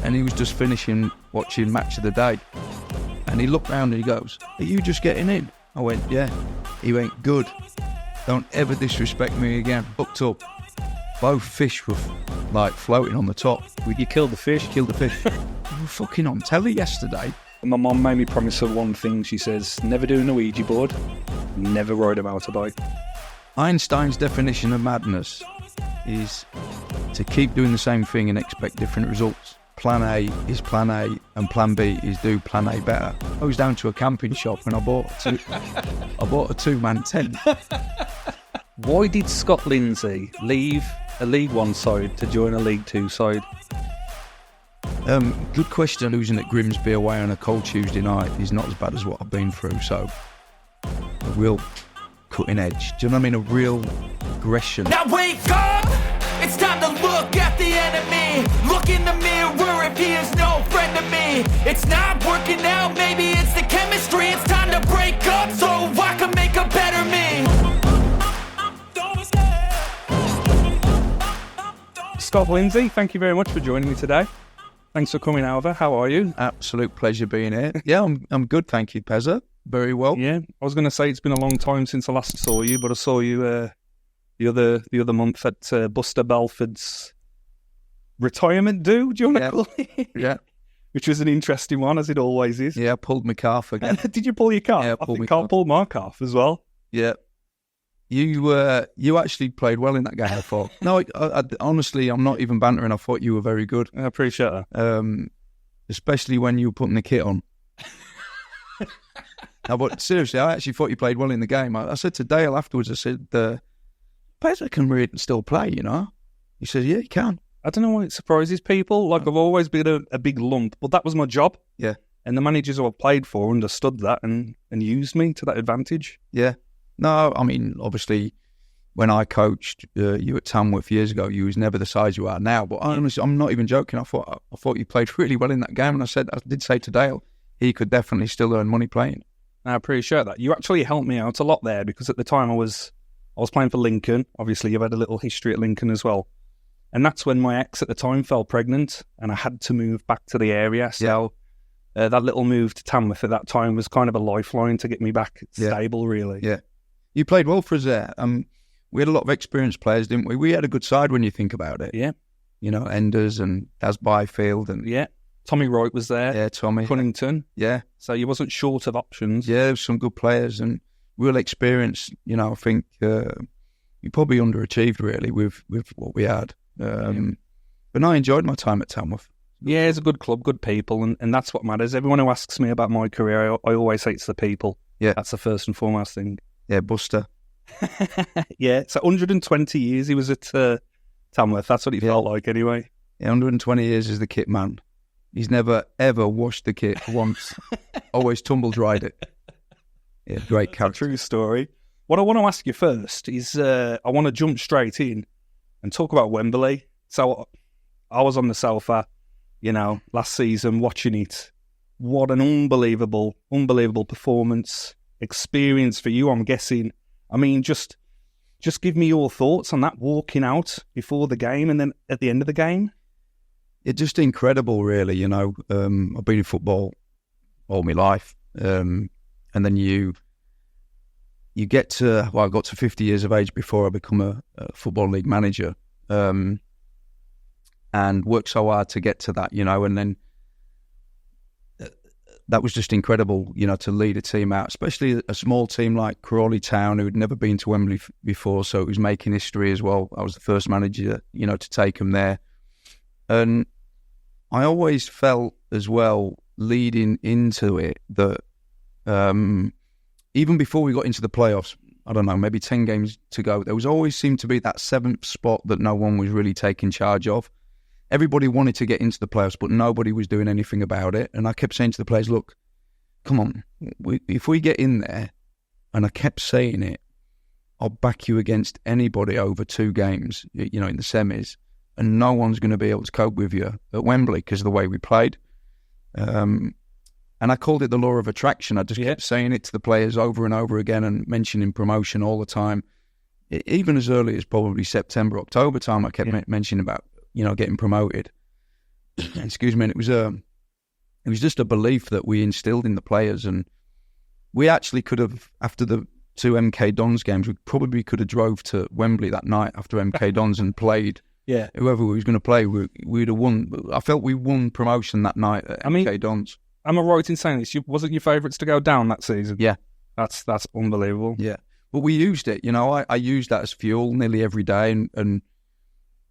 and he was just finishing watching Match of the Day. And he looked round and he goes, "Are you just getting in?" I went, "Yeah." He went, "Good. Don't ever disrespect me again." Hooked up. Both fish were like floating on the top. You killed the fish? Killed the fish. We were fucking on telly yesterday. My mum made me promise her one thing. She says, never do an Ouija board, never ride a motorbike. Einstein's definition of madness is to keep doing the same thing and expect different results. Plan A is plan A and plan B is do plan A better. I was down to a camping shop and I bought a two-man tent. Why did Scott Lindsey leave a League One side to join a League Two side? Good question. Losing at Grimsby away on a cold Tuesday night is not as bad as what I've been through, so a real cutting edge. Do you know what I mean? A real aggression. Now wake up! It's time to look at the enemy. Look in the mirror if he is no friend to me. It's not working out, maybe it's the chemistry. It's time to break up so I can make a better me. Scott Lindsey, thank you very much for joining me today. Thanks for coming over. How are you? Absolute pleasure being here. Yeah, I'm good, thank you, Pezza. Very well. Yeah, I was going to say it's been a long time since I last saw you, but I saw you the other month at Buster Belford's retirement do you want to call it? Yeah. Which was an interesting one, as it always is. Yeah, I pulled my calf again. Did you pull your calf? Yeah, I think I pulled my calf as well. Yeah. You actually played well in that game, I thought. No, I honestly, I'm not even bantering. I thought you were very good. I appreciate that. Especially when you were putting the kit on. No, but seriously, I actually thought you played well in the game. I said to Dale afterwards, I said, Pezza can really still play, you know? He says, yeah, he can. I don't know why it surprises people. Like, I've always been a big lump, but that was my job. Yeah. And the managers who I played for understood that and used me to that advantage. Yeah. No, I mean, obviously, when I coached you at Tamworth years ago, you was never the size you are now. But honestly, I'm not even joking. I thought you played really well in that game. And I did say to Dale, he could definitely still earn money playing. I appreciate that. You actually helped me out a lot there because at the time I was playing for Lincoln. Obviously, you've had a little history at Lincoln as well. And that's when my ex at the time fell pregnant and I had to move back to the area. So that little move to Tamworth at that time was kind of a lifeline to get me back stable, really. Yeah. You played well for us there. We had a lot of experienced players, didn't we? We had a good side when you think about it. Yeah. You know, Enders and Daz Byfield. And yeah. Tommy Wright was there. Yeah, Tommy. Cunnington. Yeah. So you wasn't short of options. Yeah, there was some good players and real experience. You know, I think you probably underachieved, really, with what we had. But no, I enjoyed my time at Tamworth. Yeah, it's a good club, good people, and that's what matters. Everyone who asks me about my career, I always say it's the people. Yeah. That's the first and foremost thing. Yeah, Buster. Yeah, so 120 years he was at Tamworth. That's what he felt like anyway. Yeah, 120 years as the kit man. He's never, ever washed the kit once. Always tumble dried it. Yeah, great character. True story. What I want to ask you first is I want to jump straight in and talk about Wembley. So I was on the sofa, you know, last season watching it. What an unbelievable performance, experience for you, I'm guessing. I mean, just give me your thoughts on that walking out before the game and then at the end of the game. It's just incredible, really. You know, I've been in football all my life. And then you get to, I got to 50 years of age before I become a Football League manager. And worked so hard to get to that, you know, and then that was just incredible, you know, to lead a team out, especially a small team like Crawley Town, who had never been to Wembley before, so it was making history as well. I was the first manager, you know, to take them there. And I always felt as well, leading into it, that even before we got into the playoffs, I don't know, maybe 10 games to go, there was always seemed to be that seventh spot that no one was really taking charge of. Everybody wanted to get into the playoffs, but nobody was doing anything about it. And I kept saying to the players, look, come on, if we get in there, and I kept saying it, I'll back you against anybody over 2 games, you know, in the semis, and no one's going to be able to cope with you at Wembley because of the way we played. And I called it the law of attraction. I just kept saying it to the players over and over again and mentioning promotion all the time. Even as early as probably September, October time, I kept mentioning about, you know, getting promoted. excuse me, and it was just a belief that we instilled in the players, and we actually could have, after the 2 MK Dons games, we probably could have drove to Wembley that night after MK Dons and played. Yeah, whoever we was going to play, we'd have won. I felt we won promotion that night at MK Dons. Am I right in saying this? Wasn't your favourites to go down that season? Yeah. That's unbelievable. Yeah. But we used it, I used that as fuel nearly every day, and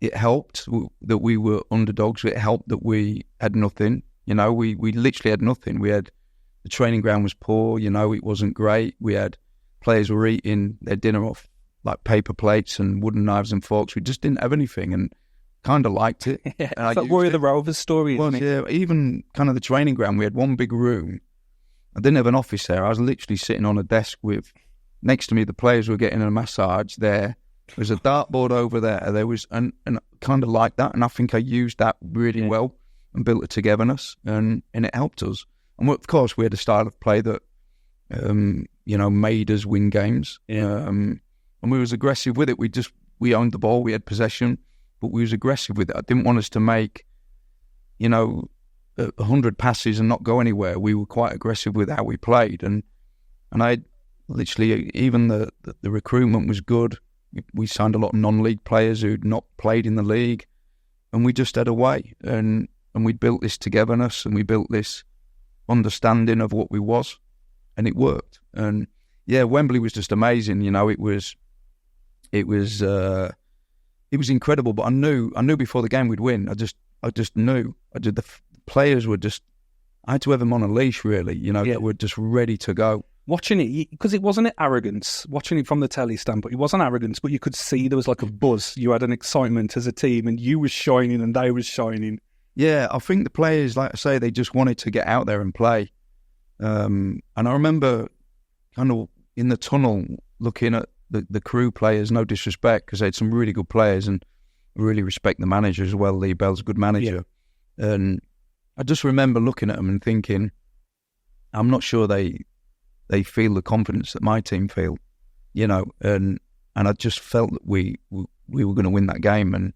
it helped that we were underdogs. It helped that we had nothing. We literally had nothing. The training ground was poor, it wasn't great. Players were eating their dinner off like paper plates and wooden knives and forks. We just didn't have anything, and kind of liked it. Yeah, it's like Warrior the Rovers story, isn't it? Yeah, even kind of the training ground, we had one big room. I didn't have an office there. I was literally sitting on a desk with, next to me, the players were getting a massage there. There's a dartboard over there. There was, and kind of like that, and I think I used that really well and built a togetherness, and it helped us. And of course, we had a style of play that, made us win games. Yeah. And we was aggressive with it. We owned the ball, we had possession, but we was aggressive with it. I didn't want us to make, 100 passes and not go anywhere. We were quite aggressive with how we played, and I literally, even the recruitment was good. We signed a lot of non-league players who'd not played in the league, and we just had a way, and we built this togetherness, and we built this understanding of what we was, and it worked. And yeah, Wembley was just amazing. It was incredible. But I knew before the game we'd win. I just knew. The players were just. I had to have them on a leash, really. That were just ready to go. Watching it, because it wasn't arrogance. Watching it from the telly standpoint, it wasn't arrogance, but you could see there was like a buzz. You had an excitement as a team, and you was shining, and they was shining. Yeah, I think the players, like I say, they just wanted to get out there and play. And I remember kind of in the tunnel looking at the crew players, no disrespect, because they had some really good players, and I really respect the manager as well. Lee Bell's a good manager. Yeah. And I just remember looking at them and thinking, I'm not sure they feel the confidence that my team feel, and I just felt that we were going to win that game, and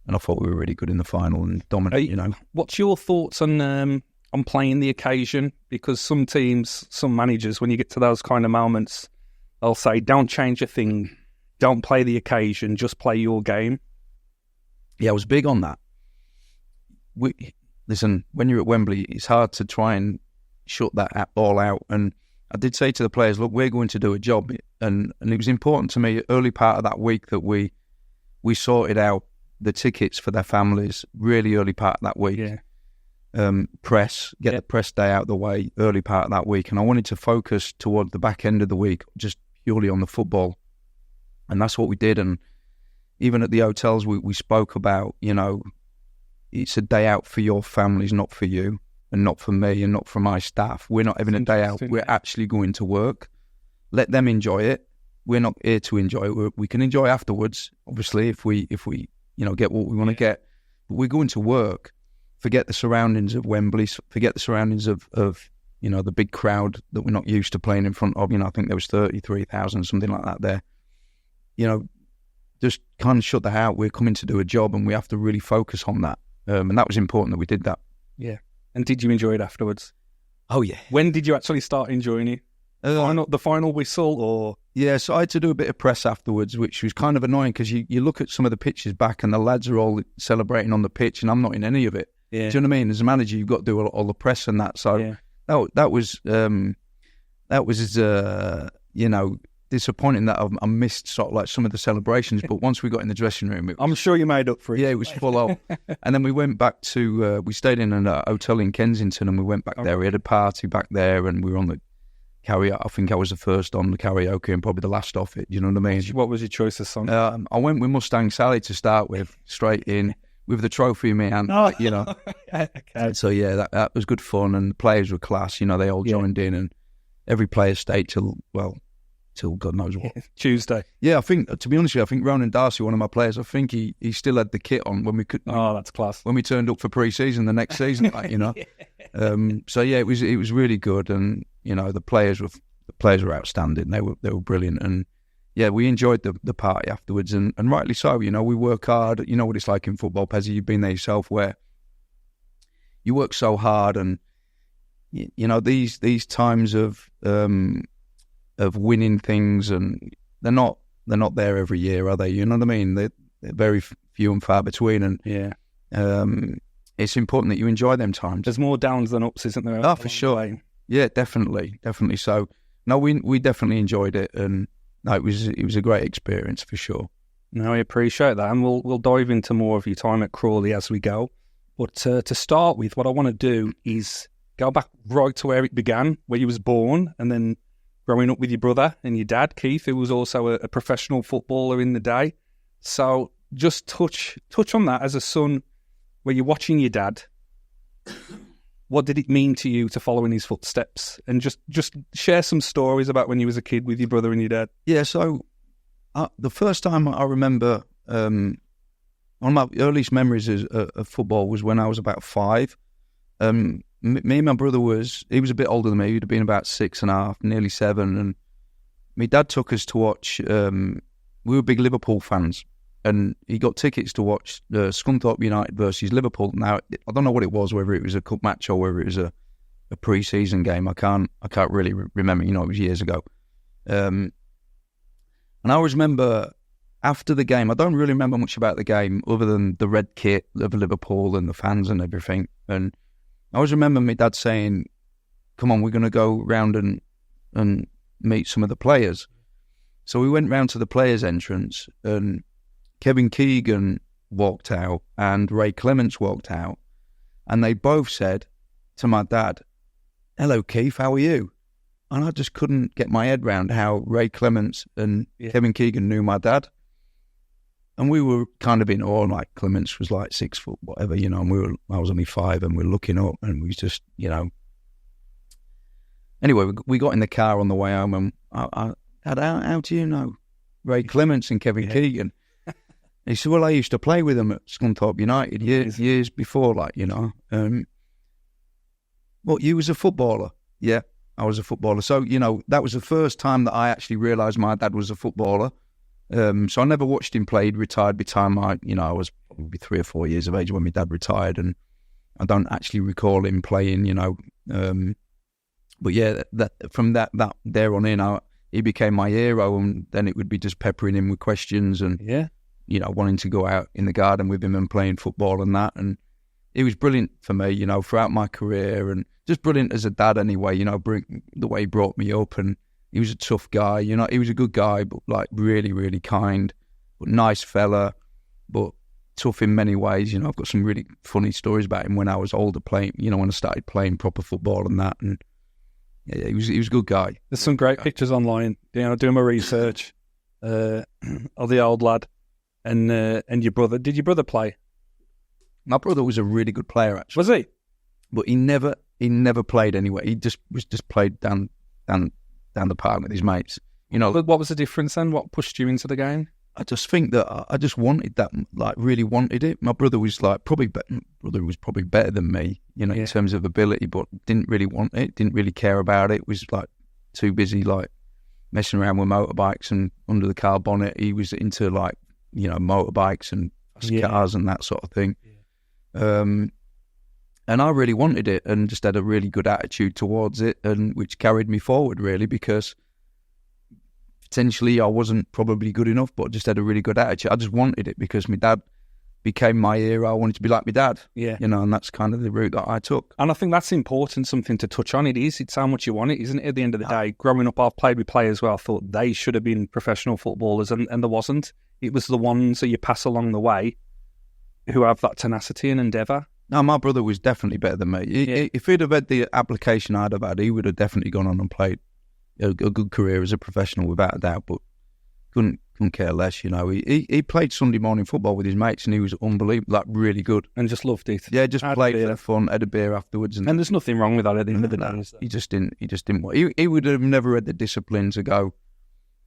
I thought we were really good in the final and dominant, What's your thoughts on playing the occasion? Because some teams, some managers, when you get to those kind of moments, they'll say, don't change a thing, don't play the occasion, just play your game. Yeah, I was big on that. Listen, when you're at Wembley, it's hard to try and shut that all out. And I did say to the players, look, we're going to do a job. And it was important to me, early part of that week, that we sorted out the tickets for their families, really early part of that week. Yeah. The press day out of the way, early part of that week. And I wanted to focus toward the back end of the week, just purely on the football. And that's what we did. And even at the hotels, we spoke about, it's a day out for your families, not for you, and not for me, and not for my staff. We're not having a day out. We're actually going to work. Let them enjoy it. We're not here to enjoy it. We can enjoy afterwards, obviously, if we get what we want to get. But we're going to work. Forget the surroundings of Wembley. Forget the surroundings of the big crowd that we're not used to playing in front of. I think there was 33,000, something like that there. Just kind of shut that out. We're coming to do a job, and we have to really focus on that. And that was important that we did that. Yeah. And did you enjoy it afterwards? Oh, yeah. When did you actually start enjoying it? The final whistle, or? Yeah, so I had to do a bit of press afterwards, which was kind of annoying, because you look at some of the pictures back, and the lads are all celebrating on the pitch, and I'm not in any of it. Yeah. Do you know what I mean? As a manager, you've got to do all the press and that. So that was disappointing that I missed sort of like some of the celebrations. But once we got in the dressing room, I'm sure you made up for it. Yeah, it was full on. And then we went back to we stayed in a hotel in Kensington, and we went back there. We had a party back there, and we were on the karaoke. I think I was the first on the karaoke and probably the last off it. Do you know what I mean? What was your choice of song? I went with Mustang Sally to start with, straight in, with the trophy in my hand, Okay. So yeah, that was good fun, and the players were class. They all joined in, and every player stayed till God knows what. Tuesday. Yeah, I think, to be honest with you, I think Ronan Darcy, one of my players, I think he still had the kit on when we could. Oh, that's class. When we turned up for pre-season the next season, So yeah, it was really good, and the players were outstanding. They were brilliant, and yeah, we enjoyed the party afterwards, and rightly so. We work hard. You know what it's like in football, Pezzy. You've been there yourself, where you work so hard, and you know these times of winning things, and they're not there every year, are they? You know what I mean? They're very few and far between, and it's important that you enjoy them times. There's more downs than ups, isn't there? Oh, for sure. Yeah, definitely. So, no, we definitely enjoyed it, and no, it was a great experience for sure. No, I appreciate that, and we'll dive into more of your time at Crawley as we go. But to start with, what I want to do is go back right to where it began, where you was born, and then growing up with your brother and your dad, Keith, who was also a professional footballer in the day. So just touch on that as a son, where you're watching your dad. What did it mean to you to follow in his footsteps? And just share some stories about when you was a kid with your brother and your dad. Yeah, so the first time I remember, one of my earliest memories of football was when I was about 5. Me and my brother he was a bit older than me. He'd have been about 6.5, nearly 7. And my dad took us to watch, we were big Liverpool fans. And he got tickets to watch Scunthorpe United versus Liverpool. Now, I don't know what it was, whether it was a cup match or whether it was a pre-season game. I can't really remember. You know, it was years ago. And I always remember after the game, I don't really remember much about the game other than the red kit of Liverpool and the fans and everything. And I always remember my dad saying, "Come on, we're going to go round and meet some of the players." So we went round to the players' entrance, and Keegan walked out and Ray Clemence walked out, and they both said to my dad, "Hello, Keith, how are you?" And I just couldn't get my head round how Ray Clemence and Keegan knew my dad. And we were kind of in awe, like Clemence was like 6 foot, whatever, you know, and I was only 5, and we were looking up, and we was just, you know. Anyway, we got in the car on the way home, and Dad, how do you know Ray Clemence and Keegan? He said, "Well, I used to play with them at Scunthorpe United years before, like, you know." Well, you was a footballer? Yeah, I was a footballer. So, you know, that was the first time that I actually realised my dad was a footballer. So I never watched him play. He'd retired by the time I was probably 3 or 4 years of age when my dad retired, and I don't actually recall him playing, you know. But yeah, from that there on in, he became my hero, and then it would be just peppering him with questions and, you know, wanting to go out in the garden with him and playing football and that. And it was brilliant for me, you know, throughout my career, and just brilliant as a dad anyway, you know, the way he brought me up. And he was a tough guy, you know, he was a good guy, but like really, really kind, but nice fella, but tough in many ways. You know, I've got some really funny stories about him when I was older playing, you know, when I started playing proper football and that. And yeah, he was a good guy. There's some great pictures online, you know, doing my research of the old lad and your brother. Did your brother play? My brother was a really good player, actually. Was he? But he never played anyway. He just played down the park with his mates. You know. But what was the difference then? What pushed you into the game? I just think that I just wanted that, like really wanted it. My brother was like probably better than me, you know, in terms of ability, but didn't really want it, didn't really care about it. Was like too busy like messing around with motorbikes and under the car bonnet. He was into like, you know, motorbikes and cars and that sort of thing. And I really wanted it and just had a really good attitude towards it, and which carried me forward really, because potentially I wasn't probably good enough, but just had a really good attitude. I just wanted it because my dad became my hero. I wanted to be like my dad, you know, and that's kind of the route that I took. And I think that's important, something to touch on. It's how much you want it, isn't it? At the end of the day, growing up, I've played with players where I thought they should have been professional footballers, and there wasn't. It was the ones that you pass along the way who have that tenacity and endeavour. No, my brother was definitely better than me. If he'd have had the application I'd have had, he would have definitely gone on and played a good career as a professional without a doubt, but couldn't care less, you know. He played Sunday morning football with his mates, and he was unbelievable, like really good. And just loved it. Yeah, just played for fun, had a beer afterwards. And there's nothing wrong with that at the end of the day. He just didn't want. He would have never had the discipline to go,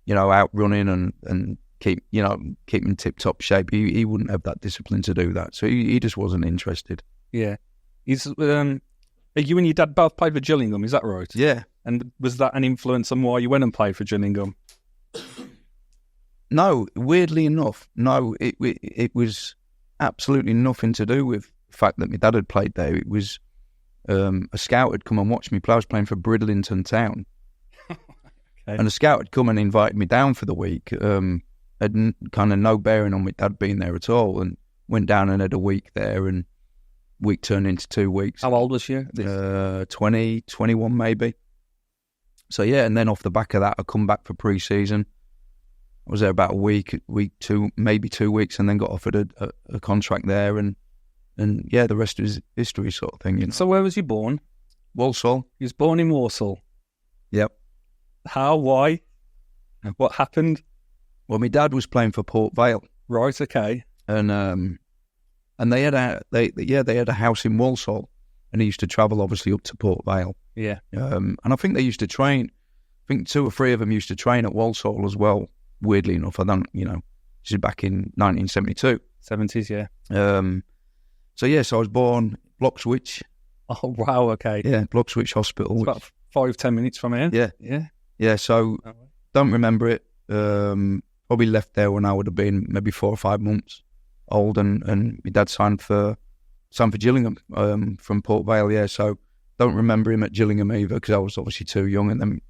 you know, out running and keep in tip-top shape. He wouldn't have that discipline to do that. So he just wasn't interested. Yeah. You and your dad both played for Gillingham, is that right? Yeah. And was that an influence on why you went and played for Gillingham? No, weirdly enough, no. It was absolutely nothing to do with fact that my dad had played there. It was a scout had come and watched me play. I was playing for Swindon Town. Okay. And a scout had come and invited me down for the week. Had kind of no bearing on my dad being there at all, and went down and had a week there, and week turned into 2 weeks. How old was you? 20, 21 maybe. So yeah, and then off the back of that, I come back for pre-season. I was there about a week, maybe 2 weeks, and then got offered a contract there, and yeah, the rest is history sort of thing. You know? So where was you born? Walsall. You was born in Walsall. Yep. How? Why? What happened? Well, my dad was playing for Port Vale. Right. Okay. And they had a house in Walsall, and he used to travel obviously up to Port Vale. Yeah. And I think they used to train. I think 2 or 3 of them used to train at Walsall as well. Weirdly enough, I don't, this is back in 1972. 70s, yeah. So I was born Bloxwich. Oh wow. Okay. Yeah, Bloxwich Hospital. It's about 5-10 minutes from here. Yeah. Yeah. Yeah. So don't remember it. Probably left there when I would have been maybe 4 or 5 months old, and my dad signed for Gillingham from Port Vale. Yeah, so don't remember him at Gillingham either because I was obviously too young. And then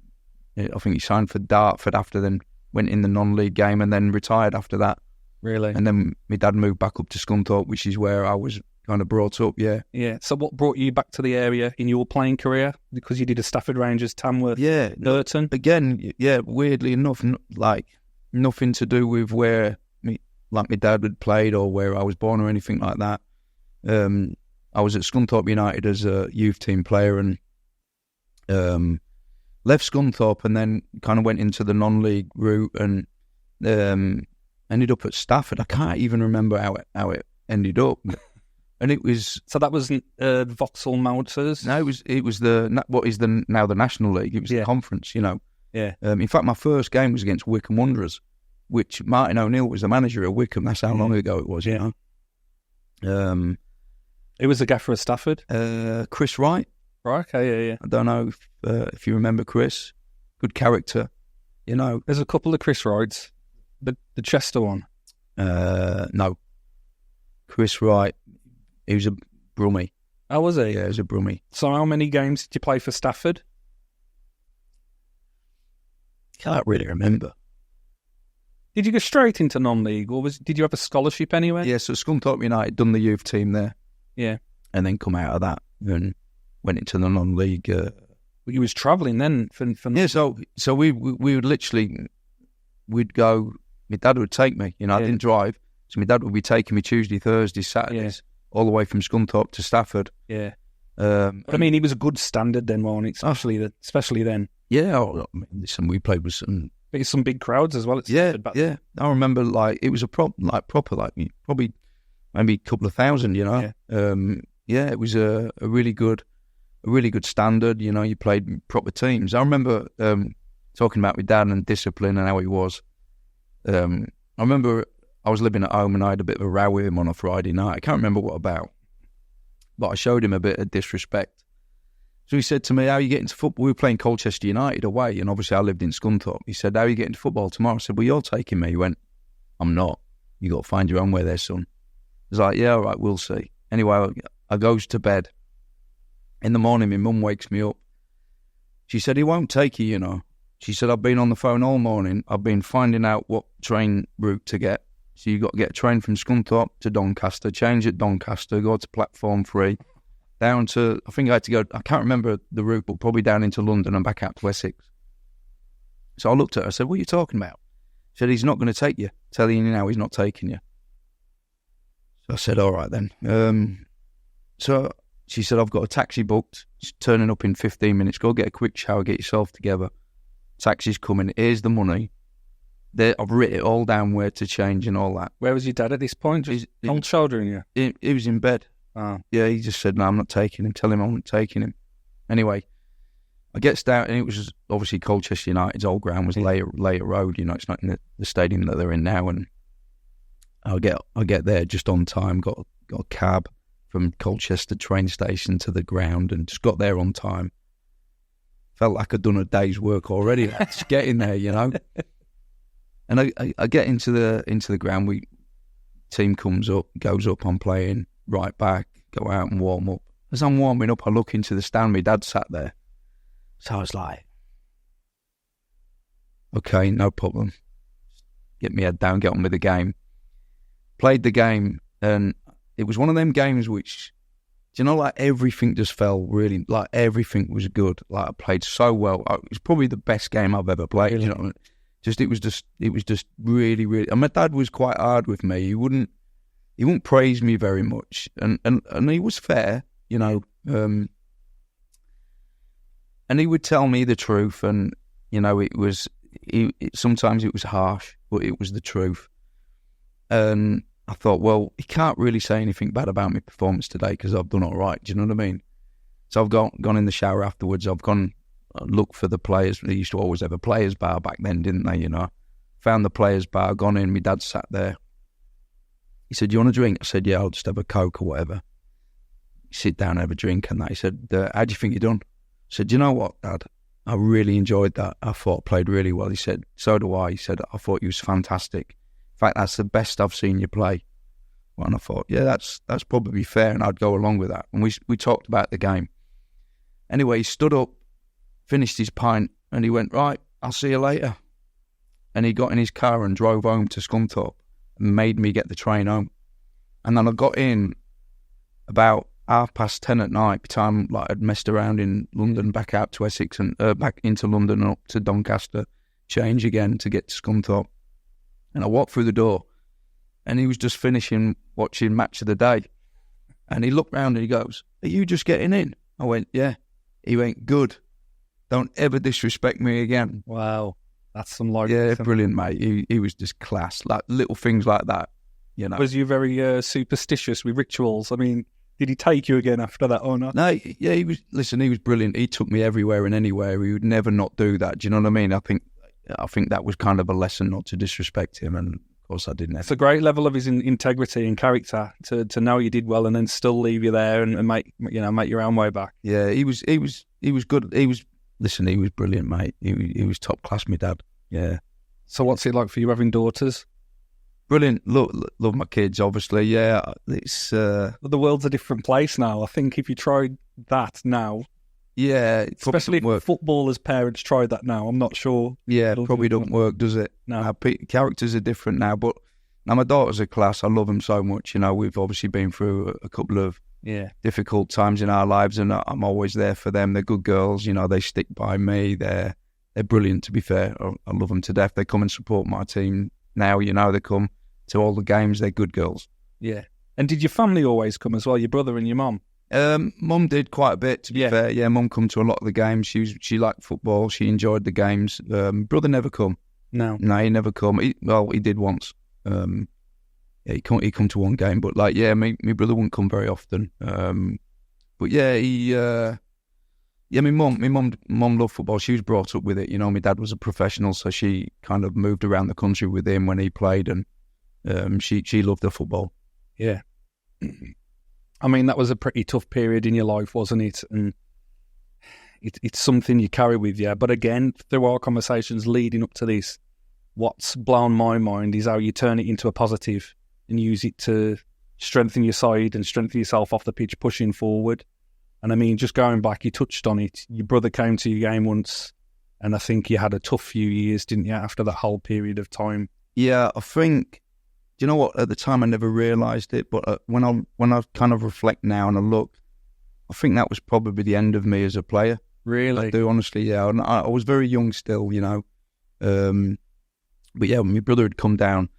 I think he signed for Dartford after, then went in the non-league game and then retired after that. Really? And then my dad moved back up to Scunthorpe, which is where I was kind of brought up. Yeah. Yeah. So what brought you back to the area in your playing career? Because you did a Stafford Rangers, Tamworth, Burton. Again, yeah. Weirdly enough, like nothing to do with where my dad had played or where I was born or anything like that. I was at Scunthorpe United as a youth team player, and left Scunthorpe and then kind of went into the non-league route and ended up at Stafford. I can't even remember how it ended up. And it was... So that was Vauxhall Mounters? No, it was what is now the National League. It was the conference, Yeah. In fact, my first game was against Wycombe Wanderers, which Martin O'Neill was the manager of Wycombe. That's how long ago it was, you know. It was a gaffer at Stafford? Chris Wright. Right, okay, yeah. I don't know if you remember Chris. Good character, There's a couple of Chris Wrights. The Chester one? No. Chris Wright, he was a Brummie. Oh, was he? Yeah, he was a Brummie. So how many games did you play for Stafford? Can't really remember. Did you go straight into non-league, or did you have a scholarship anywhere? Yeah, so Scunthorpe United done the youth team there. Yeah. And then come out of that and went into the non-league. You was travelling then for yeah, so we would literally, we'd go, my dad would take me, I didn't drive, so my dad would be taking me Tuesday, Thursdays, Saturdays, all the way from Scunthorpe to Stafford. Yeah. But I mean, it was a good standard then, wasn't it? Especially then. Yeah, listen, we played with some big crowds as well. Yeah. I remember it was a proper, probably maybe a couple of thousand. It was a really good standard. You played proper teams. I remember talking about my dad and discipline and how he was. I remember I was living at home and I had a bit of a row with him on a Friday night. I can't remember what about, but I showed him a bit of disrespect. So he said to me, how are you getting to football? We were playing Colchester United away, and obviously I lived in Scunthorpe. He said, how are you getting to football tomorrow? I said, well, you're taking me. He went, I'm not. You got to find your own way there, son. I was like, yeah, all right, we'll see. Anyway, I goes to bed. In the morning, my mum wakes me up. She said, he won't take you, She said, I've been on the phone all morning. I've been finding out what train route to get. So you got to get a train from Scunthorpe to Doncaster, change at Doncaster, go to platform 3. Down to, I think I had to go, I can't remember the route, but probably down into London and back out to Essex. So I looked at her, I said, what are you talking about? She said, he's not going to take you. Telling you now, he's not taking you. So I said, all right then. So she said, I've got a taxi booked. It's turning up in 15 minutes. Go get a quick shower, get yourself together. Taxi's coming. Here's the money. I've written it all down where to change and all that. Where was your dad at this point? Just cold shouldering you? He was in bed. Oh. Yeah, he just said, no, I'm not taking him. Tell him I'm not taking him. Anyway, I gets down, and it was obviously Colchester United's old ground was later road. It's not in the stadium that they're in now. And I get there just on time. Got a cab from Colchester train station to the ground, and just got there on time. Felt like I'd done a day's work already. Just getting there, And I get into the ground. Team comes up, goes up. I'm playing right back. go out and warm up. As I'm warming up, I look into the stand. My dad sat there. So I was like, okay, no problem. Get my head down, get on with the game. Played the game, and it was one of them games which, like everything just fell really, like everything was good. Like I played so well. It was probably the best game I've ever played. Really? You know what I mean? It was just really, really. And my dad was quite hard with me. He wouldn't praise me very much, and he was fair, and he would tell me the truth, and sometimes it was harsh, but it was the truth. And I thought, well, he can't really say anything bad about my performance today because I've done all right. Do you know what I mean? So I've gone in the shower afterwards. I've gone look for the players. They used to always have a players bar back then, didn't they? Found the players bar, gone in. My dad sat there. He said, "Do you want a drink?" I said, "Yeah, I'll just have a Coke or whatever." Sit down, have a drink, and that. He said, "How do you think you done?" I said, "Do you know what, Dad? I really enjoyed that. I thought I played really well." He said, "So do I." He said, "I thought you was fantastic. In fact, that's the best I've seen you play." Well, and I thought, yeah, that's probably fair, and I'd go along with that. And we talked about the game. Anyway, he stood up, finished his pint, and he went, "Right, I'll see you later." And he got in his car and drove home to Scunthorpe and made me get the train home. And then I got in about 10:30 at night, by the time I'd messed around in London, back out to Essex and back into London and up to Doncaster, change again to get to Scunthorpe. And I walked through the door, and he was just finishing watching Match of the Day. And he looked round and he goes, "Are you just getting in?" I went, "Yeah." He went, "Good. Don't ever disrespect me again." Wow. That's some like... Yeah, brilliant, mate. He was just class. Like little things like that, Was you very superstitious with rituals? I mean, did he take you again after that or not? No, yeah, he was brilliant. He took me everywhere and anywhere. He would never not do that. Do you know what I mean? I think that was kind of a lesson not to disrespect him, and of course I didn't. It's a great level of his integrity and character to know you did well and then still leave you there and make your own way back. Yeah, he was good. He was brilliant, mate. He was top class, my dad. Yeah. So what's it like for you having daughters? Brilliant. Love my kids, obviously. Yeah, it's the world's a different place now. I think if you tried that now, yeah, especially if footballers' parents tried that now, I'm not sure. Yeah, it probably don't work, does it? No. Characters are different now, but now my daughters are class. I love them so much. We've obviously been through a couple of difficult times in our lives, and I'm always there for them. They're good girls. They stick by me. They're brilliant, to be fair. I love them to death. They come and support my team now. They come to all the games. They're good girls. Yeah. And did your family always come as well, your brother and your mum? Mum did quite a bit, to be fair. Yeah, Mum come to a lot of the games. She liked football. She enjoyed the games. Brother never come. No, he never come. He did once. He come to one game, but my brother wouldn't come very often. But yeah, my mum loved football. She was brought up with it. My dad was a professional, so she kind of moved around the country with him when he played, and she loved the football. Yeah. I mean, that was a pretty tough period in your life, wasn't it? And it's something you carry with you. But again, through our conversations leading up to this, what's blown my mind is how you turn it into a positive and use it to strengthen your side and strengthen yourself off the pitch, pushing forward. And I mean, just going back, you touched on it. Your brother came to your game once, and I think you had a tough few years, didn't you, after that whole period of time? Yeah, I think... Do you know what? At the time, I never realised it, but when I kind of reflect now and I look, I think that was probably the end of me as a player. Really? I do, honestly, yeah. I was very young still, But yeah, my brother had come down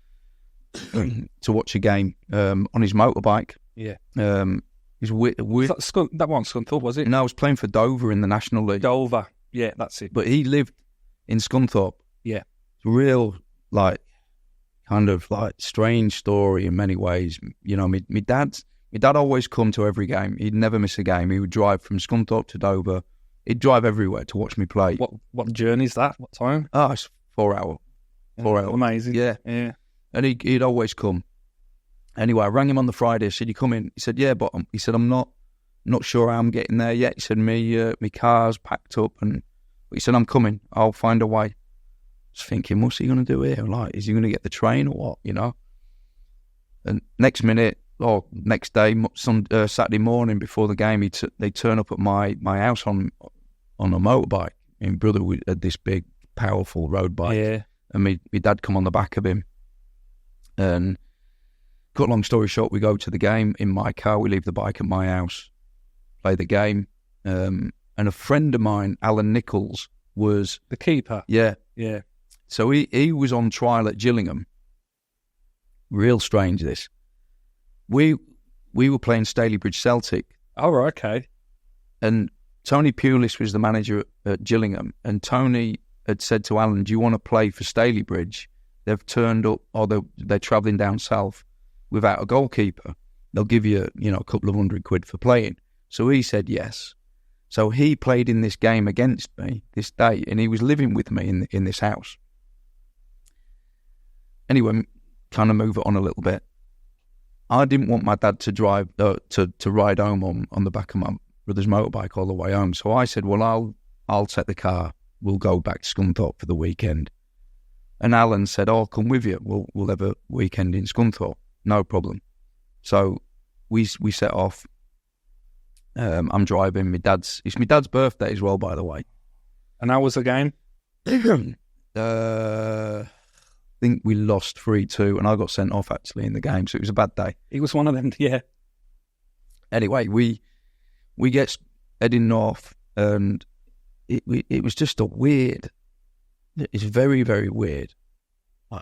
to watch a game on his motorbike. Yeah. He's weird. That one Scunthorpe, was it? No, I was playing for Dover in the National League. Dover, yeah, that's it. But he lived in Scunthorpe. Yeah. It's a real, kind of strange story in many ways. My dad always come to every game. He'd never miss a game. He would drive from Scunthorpe to Dover. He'd drive everywhere to watch me play. What journey is that? What time? Oh, it's 4 hours. 4 hours. Amazing. Yeah. And he'd always come. Anyway, I rang him on the Friday. I said, "You coming?" He said, "Yeah," but he said, "I'm not sure how I'm getting there yet." He said, "My car's packed up," but he said, "I'm coming. I'll find a way." I was thinking, what's he going to do here? Is he going to get the train or what, And next minute, next day, Saturday morning before the game, they turn up at my house on a motorbike. My brother had this big, powerful road bike, and my dad come on the back of him. And cut long story short, we go to the game in my car. We leave the bike at my house, play the game, and a friend of mine, Alan Nichols, was the keeper. Yeah. So he was on trial at Gillingham. Real strange, this. We were playing Stalybridge Celtic. Oh, right, okay. And Tony Pulis was the manager at Gillingham, and Tony had said to Alan, do you want to play for Stalybridge? They've turned up, or they're travelling down south without a goalkeeper. They'll give you, a couple of £100 for playing. So he said yes. So he played in this game against me this day, and he was living with me in this house. Anyway, kind of move it on a little bit. I didn't want my dad to drive to ride home on the back of my brother's motorbike all the way home. So I said, well, I'll take the car. We'll go back to Scunthorpe for the weekend. And Alan said, I'll come with you. We'll have a weekend in Scunthorpe. No problem. So we set off. I'm driving. It's my dad's birthday as well, by the way. And how was the game? I think we lost 3-2, and I got sent off actually in the game, so it was a bad day. It was one of them, yeah. Anyway, we get heading north, and it was just it's very, very weird. I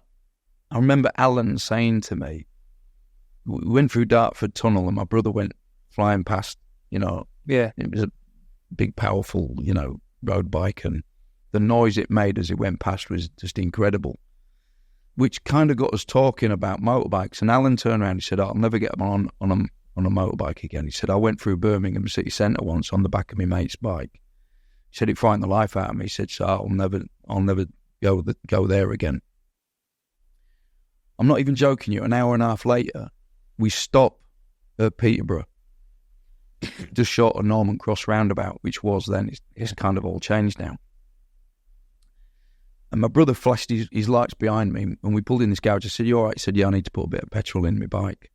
remember Alan saying to me, we went through Dartford Tunnel, and my brother went flying past. It was a big, powerful, road bike, and the noise it made as it went past was just incredible, which kind of got us talking about motorbikes. And Alan turned around and he said, I'll never get on a motorbike again. He said, I went through Birmingham city centre once on the back of my mate's bike. He said, it frightened the life out of me. He said, so I'll never go there again. I'm not even joking you. An hour and a half later, we stop at Peterborough, just short of Norman Cross roundabout, which was then. It's kind of all changed now. And my brother flashed his lights behind me, and we pulled in this garage. I said, you all right? He said, yeah, I need to put a bit of petrol in my bike.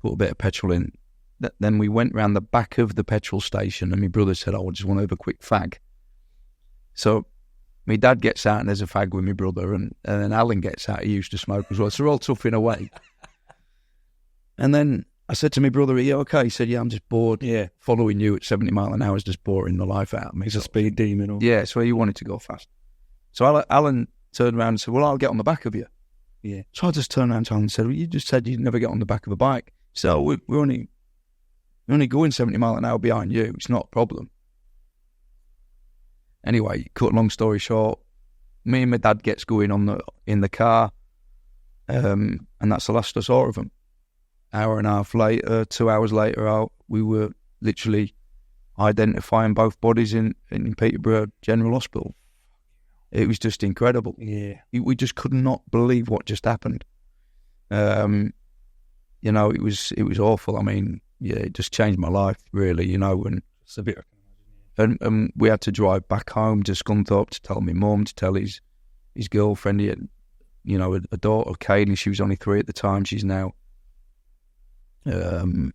Put a bit of petrol in. Then we went round the back of the petrol station, and my brother said, I just want to have a quick fag. So my dad gets out, and there's a fag with my brother, and then Alan gets out. He used to smoke as well. So we're all toughing away. And then I said to my brother, are you okay? He said, yeah, I'm just bored. Yeah. Following you at 70 mile an hour is just boring the life out of me. He's a speed demon. Or... Yeah, so he wanted to go fast. So Alan turned around and said, well, I'll get on the back of you. Yeah. So I just turned around to Alan and said, well, you just said you'd never get on the back of a bike. So we're only going 70 mile an hour behind you. It's not a problem. Anyway, cut long story short, me and my dad gets going in the car, and that's the last I saw of him. Hour and a half later, 2 hours later, we were literally identifying both bodies in Peterborough General Hospital. It was just incredible. Yeah, we just could not believe what just happened. It was awful. I mean, yeah, it just changed my life, really. And it's a bit. And we had to drive back home to Scunthorpe to tell my mum, to tell his girlfriend. He had, a daughter, Kaylee. She was only 3 at the time. She's now 31,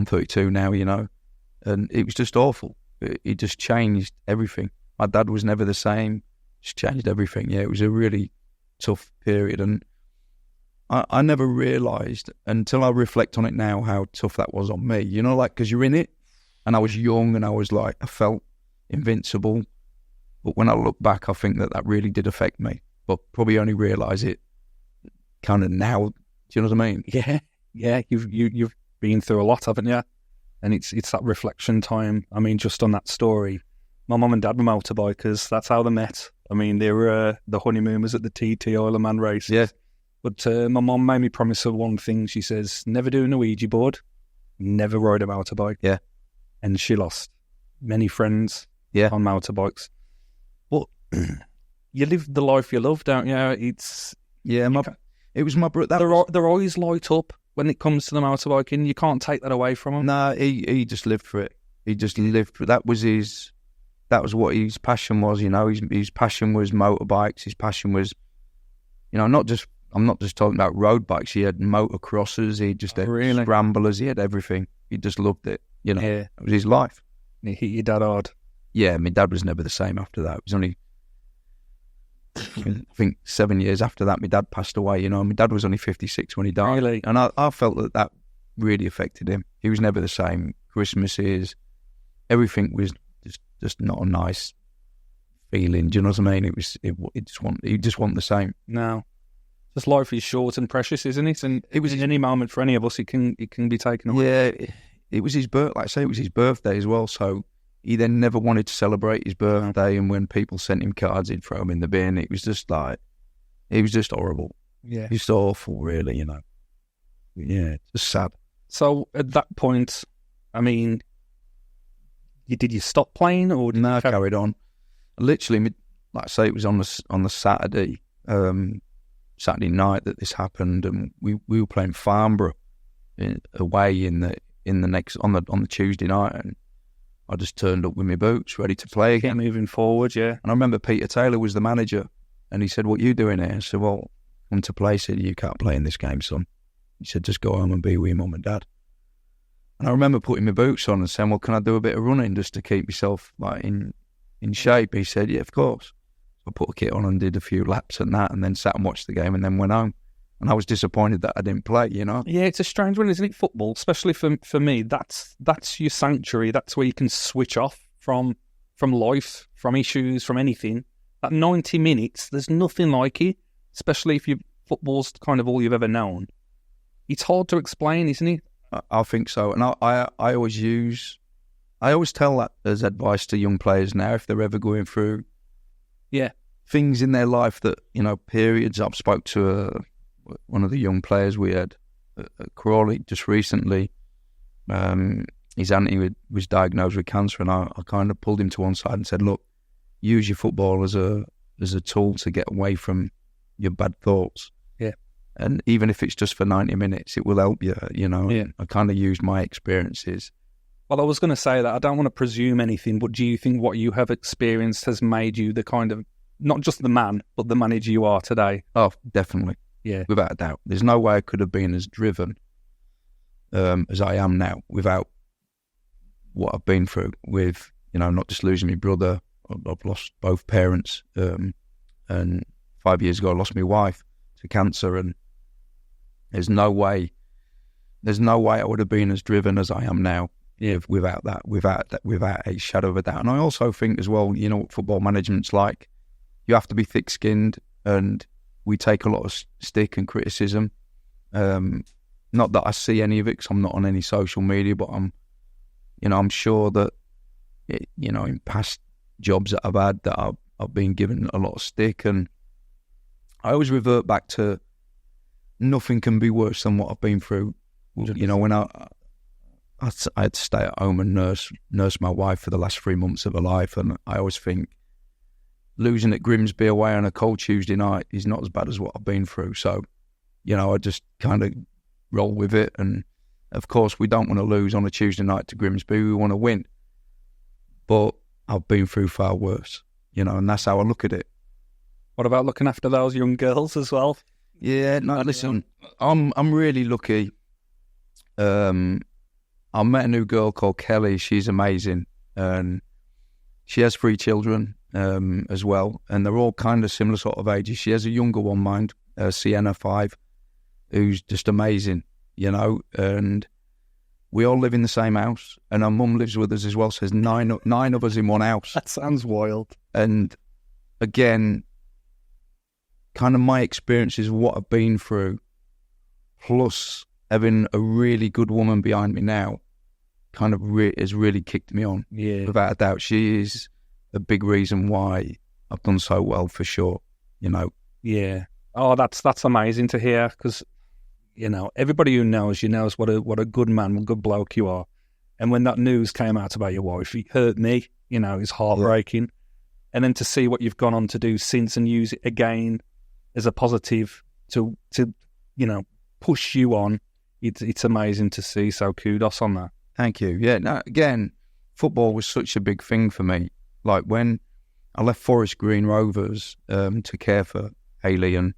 32 now, and it was just awful. It just changed everything. My dad was never the same. Just changed everything. Yeah, it was a really tough period, and I never realised until I reflect on it now how tough that was on me. Because you're in it, and I was young, and I was like, I felt invincible. But when I look back, I think that really did affect me. But probably only realise it kind of now. Do you know what I mean? Yeah. You've been through a lot, haven't you? And it's that reflection time. I mean, just on that story, my mum and dad were motorbikers. That's how they met. I mean, they were the honeymooners at the TT Isle of Man race. Yeah. But my mum made me promise her one thing. She says, never do an Ouija board, never ride a motorbike. Yeah. And she lost many friends on motorbikes. But you live the life you love, don't you? It was my brother. Their eyes light up when it comes to the motorbiking. You can't take that away from him. No, he just lived for it. He just lived for it. That was what his passion was. His passion was motorbikes. His passion was, not just I'm not just talking about road bikes. He had motocrossers. He just had scramblers. He had everything. He just loved it. You know, It was his life. He hit your dad hard. Yeah, my dad was never the same after that. It was only, I think, 7 years after that, my dad passed away. You know, my dad was only 56 when he died. Really? And I felt that really affected him. He was never the same. Christmases, everything was just not a nice feeling. Do you know what I mean? He just wasn't the same. No. Just life is short and precious, isn't it? And it was in any moment for any of us, it can be taken away. Yeah, it was his birth. Like I say, it was his birthday as well. So he then never wanted to celebrate his birthday, and when people sent him cards, he'd throw them in the bin. It was just horrible. Yeah, just awful, really. You know. Yeah, just sad. So at that point, I mean, did you stop playing or did no? You carried on. Literally, like I say, it was on the Saturday. Saturday night that this happened, and we were playing Farnborough away on the Tuesday night, and I just turned up with my boots, ready to play again. Moving forward, yeah. And I remember Peter Taylor was the manager, and he said, "What you doing here?" I said, "Well, I'm to play." He said, "You can't play in this game, son." He said, "Just go home and be with your mum and dad." And I remember putting my boots on and saying, "Well, can I do a bit of running just to keep myself like in shape?" He said, "Yeah, of course." I put a kit on and did a few laps and that, and then sat and watched the game, and then went home. And I was disappointed that I didn't play, you know? Yeah, it's a strange one, isn't it, football? Especially for me, that's your sanctuary. That's where you can switch off from life, from issues, from anything. That 90 minutes, there's nothing like it, especially if football's kind of all you've ever known. It's hard to explain, isn't it? I think so. And I always tell that as advice to young players now, if they're ever going through things in their life that, you know, periods. I've spoke to one of the young players we had at Crawley just recently. His auntie was diagnosed with cancer, and I kind of pulled him to one side and said, "Look, use your football as a tool to get away from your bad thoughts. Yeah. And even if it's just for 90 minutes, it will help you, you know." Yeah. I kind of used my experiences. Well, I was going to say that I don't want to presume anything, but do you think what you have experienced has made you the kind of, not just the man, but the manager you are today? Oh, definitely. Yeah. Without a doubt. There's no way I could have been as driven as I am now without what I've been through with, you know, not just losing my brother. I've lost both parents. And 5 years ago, I lost my wife to cancer. And there's no way I would have been as driven as I am now. Yeah, without a shadow of a doubt. And I also think as well, you know, what football management's like. You have to be thick-skinned, and we take a lot of stick and criticism. Not that I see any of it, because I'm not on any social media, but I'm sure that, in past jobs that I've had, that I've been given a lot of stick, and I always revert back to nothing can be worse than what I've been through. You know, when I had to stay at home and nurse my wife for the last 3 months of her life, and I always think losing at Grimsby away on a cold Tuesday night is not as bad as what I've been through. So, you know, I just kind of roll with it. And of course, we don't want to lose on a Tuesday night to Grimsby. We want to win. But I've been through far worse, you know, and that's how I look at it. What about looking after those young girls as well? Yeah, no, listen, I'm really lucky. I met a new girl called Kelly. She's amazing, and she has 3 children as well, and they're all kind of similar sort of ages. She has a younger one, mind, Sienna 5, who's just amazing, you know. And we all live in the same house, and our mum lives with us as well. So there's nine of us in one house. That sounds wild. And again, kind of my experiences of what I've been through, plus having a really good woman behind me now, kind of has really kicked me on. Yeah, without a doubt. She is a big reason why I've done so well, for sure, you know. Yeah. Oh, that's amazing to hear, because, you know, everybody who knows you knows what a good man, a good bloke you are. And when that news came out about your wife, it hurt me, you know, it's heartbreaking. Yeah. And then to see what you've gone on to do since and use it again as a positive to you know, push you on, it's amazing to see. So kudos on that. Thank you. Yeah, now, again, football was such a big thing for me. Like when I left Forest Green Rovers to care for Hayley, and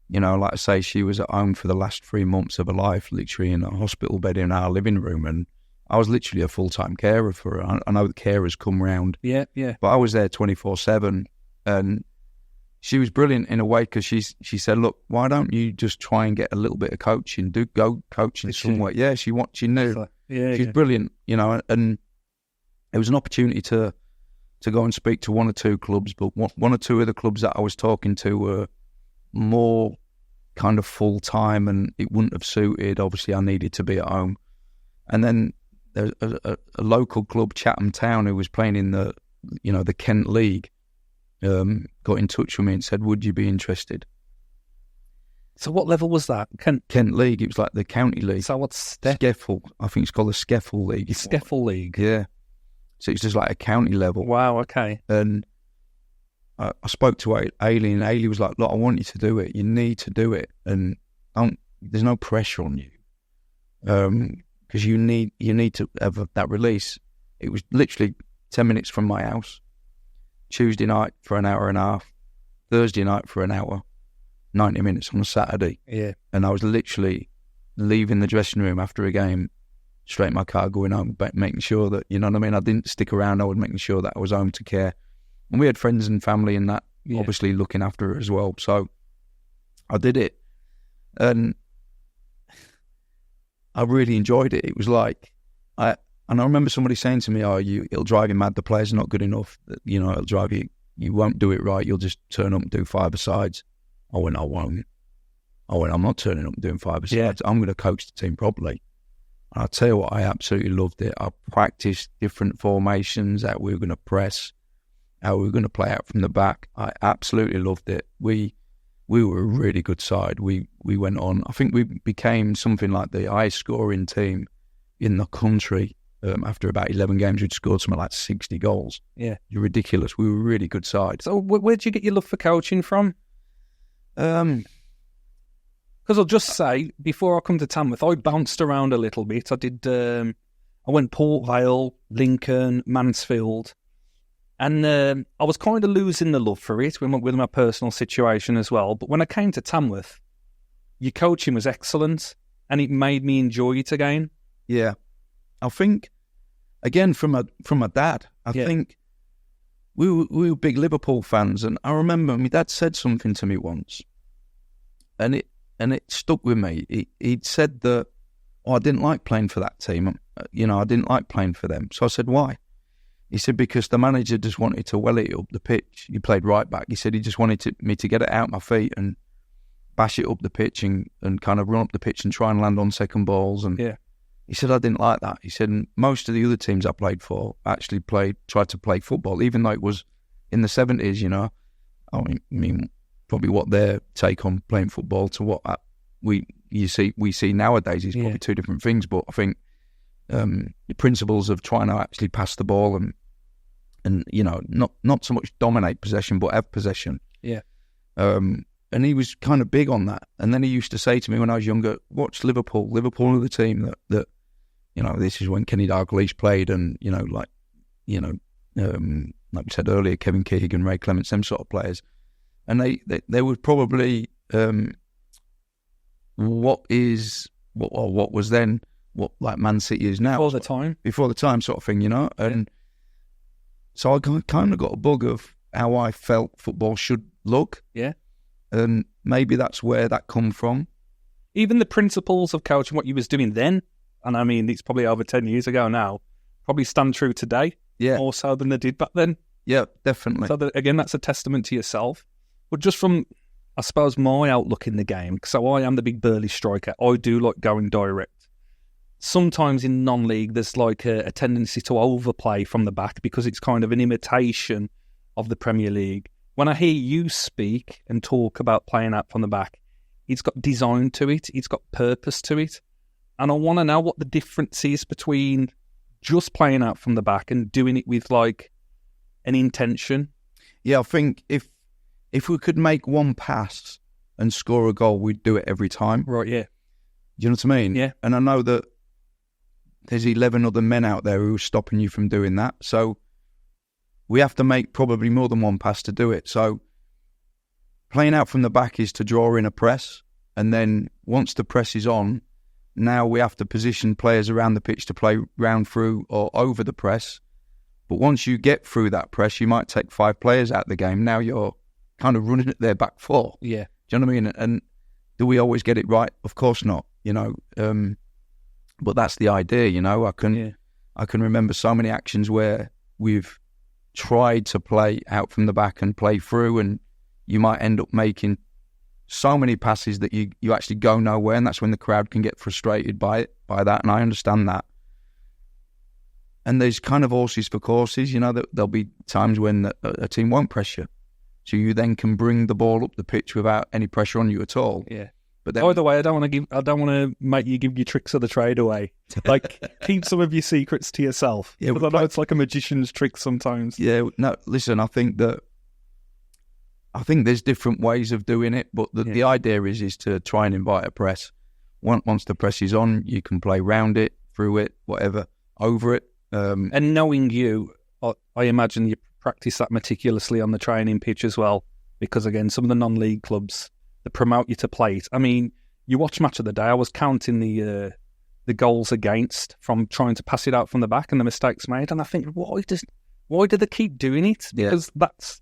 You know, like I say, she was at home for the last 3 months of her life, literally in a hospital bed in our living room, and I was literally a full-time carer for her. I know the carers come round, Yeah. but I was there 24/7, and she was brilliant in a way because she said, "Look, why don't you just try and get a little bit of coaching? Go coaching somewhere." Yeah, she knew. She's brilliant, you know, and it was an opportunity to go and speak to 1 or 2 clubs, but one or 2 of the clubs that I was talking to were more kind of full-time, and it wouldn't have suited. Obviously, I needed to be at home. And then there's a local club, Chatham Town, who was playing in the Kent League, got in touch with me and said, would you be interested? So what level was that? Kent League. It was like the county league. So what's Skeffel? I think it's called the Skeffel League. Skeffel League? Yeah. So it's just like a county level. Wow, okay. And I spoke to Ailey, and Ailey was like, look, I want you to do it. You need to do it. And there's no pressure on you. Because you need to have that release. It was literally 10 minutes from my house. Tuesday night for an hour and a half. Thursday night for an hour. 90 minutes on a Saturday. Yeah. And I was literally leaving the dressing room after a game, straight in my car, going home, making sure that, you know what I mean? I didn't stick around. I was making sure that I was home to care. And we had friends and family and that, obviously looking after her as well. So I did it. And I really enjoyed it. It was like, I remember somebody saying to me, it'll drive you mad. The players are not good enough. You know, it'll drive you, you won't do it right. You'll just turn up and do 5-a-sides. I went, I won't. I'm not turning up and doing 5-a-sides. Yeah. I'm going to coach the team properly. And I'll tell you what, I absolutely loved it. I practiced different formations, how we were going to press, how we were going to play out from the back. I absolutely loved it. We were a really good side. We went on. I think we became something like the highest scoring team in the country. After about 11 games, we'd scored something like 60 goals. Yeah. You're ridiculous. We were a really good side. So where did you get your love for coaching from? Because I'll just say, before I come to Tamworth, I bounced around a little bit. I went Port Vale, Lincoln, Mansfield, and I was kind of losing the love for it with my personal situation as well. But when I came to Tamworth, your coaching was excellent, and it made me enjoy it again. Yeah. I think, again, from my dad, I think we were big Liverpool fans, and I remember my dad said something to me once, and it stuck with me. He'd said that, I didn't like playing for that team. You know, I didn't like playing for them. So I said, why? He said, because the manager just wanted to well it up the pitch. He played right back. He said he just wanted me to get it out my feet and bash it up the pitch and kind of run up the pitch and try and land on second balls. And he said, I didn't like that. He said, most of the other teams I played for actually tried to play football, even though it was in the 70s, you know. I mean, probably what their take on playing football to what we see nowadays is probably two different things. But I think the principles of trying to actually pass the ball and you know, not so much dominate possession, but have possession. Yeah. And he was kind of big on that. And then he used to say to me when I was younger, watch Liverpool. Liverpool are the team that you know, this is when Kenny Dalglish played, and you know, like we said earlier, Kevin Keegan, Ray Clemence, them sort of players. And they were probably what was then what like Man City is now. Before the time sort of thing, you know. And so I kind of got a bug of how I felt football should look. Yeah. And maybe that's where that come from. Even the principles of coaching, what you was doing then, and I mean, it's probably over 10 years ago now, probably stand true today, more so than they did back then. Yeah, definitely. So again, that's a testament to yourself. But just from, I suppose, my outlook in the game, so I am the big burly striker. I do like going direct. Sometimes in non-league, there's like a tendency to overplay from the back because it's kind of an imitation of the Premier League. When I hear you speak and talk about playing out from the back, it's got design to it. It's got purpose to it. And I want to know what the difference is between just playing out from the back and doing it with like an intention. Yeah, I think if we could make one pass and score a goal, we'd do it every time. Right, yeah. Do you know what I mean? Yeah. And I know that there's 11 other men out there who are stopping you from doing that. So we have to make probably more than one pass to do it. So playing out from the back is to draw in a press, and then once the press is on, now we have to position players around the pitch to play round through or over the press. But once you get through that press, you might take 5 players out of the game. Now you're kind of running at their back 4. Yeah. Do you know what I mean? And do we always get it right? Of course not, you know. But that's the idea, you know. I can remember so many actions where we've tried to play out from the back and play through, and you might end up making so many passes that you actually go nowhere, and that's when the crowd can get frustrated by that, and I understand that. And there's kind of horses for courses, you know, that there'll be times when a team won't press you, so you then can bring the ball up the pitch without any pressure on you at all. Yeah. But then, either way, I don't want to make you give your tricks of the trade away. Like, keep some of your secrets to yourself. Yeah, because I know it's like a magician's trick sometimes. Yeah, no, listen, I think there's different ways of doing it, but the idea is to try and invite a press. Once the press is on, you can play round it, through it, whatever, over it. And knowing you, I imagine you practice that meticulously on the training pitch as well, because again, some of the non-league clubs, they promote you to play it. I mean, you watch Match of the Day, I was counting the goals against from trying to pass it out from the back and the mistakes made, and I think, why do they keep doing it? Because that's,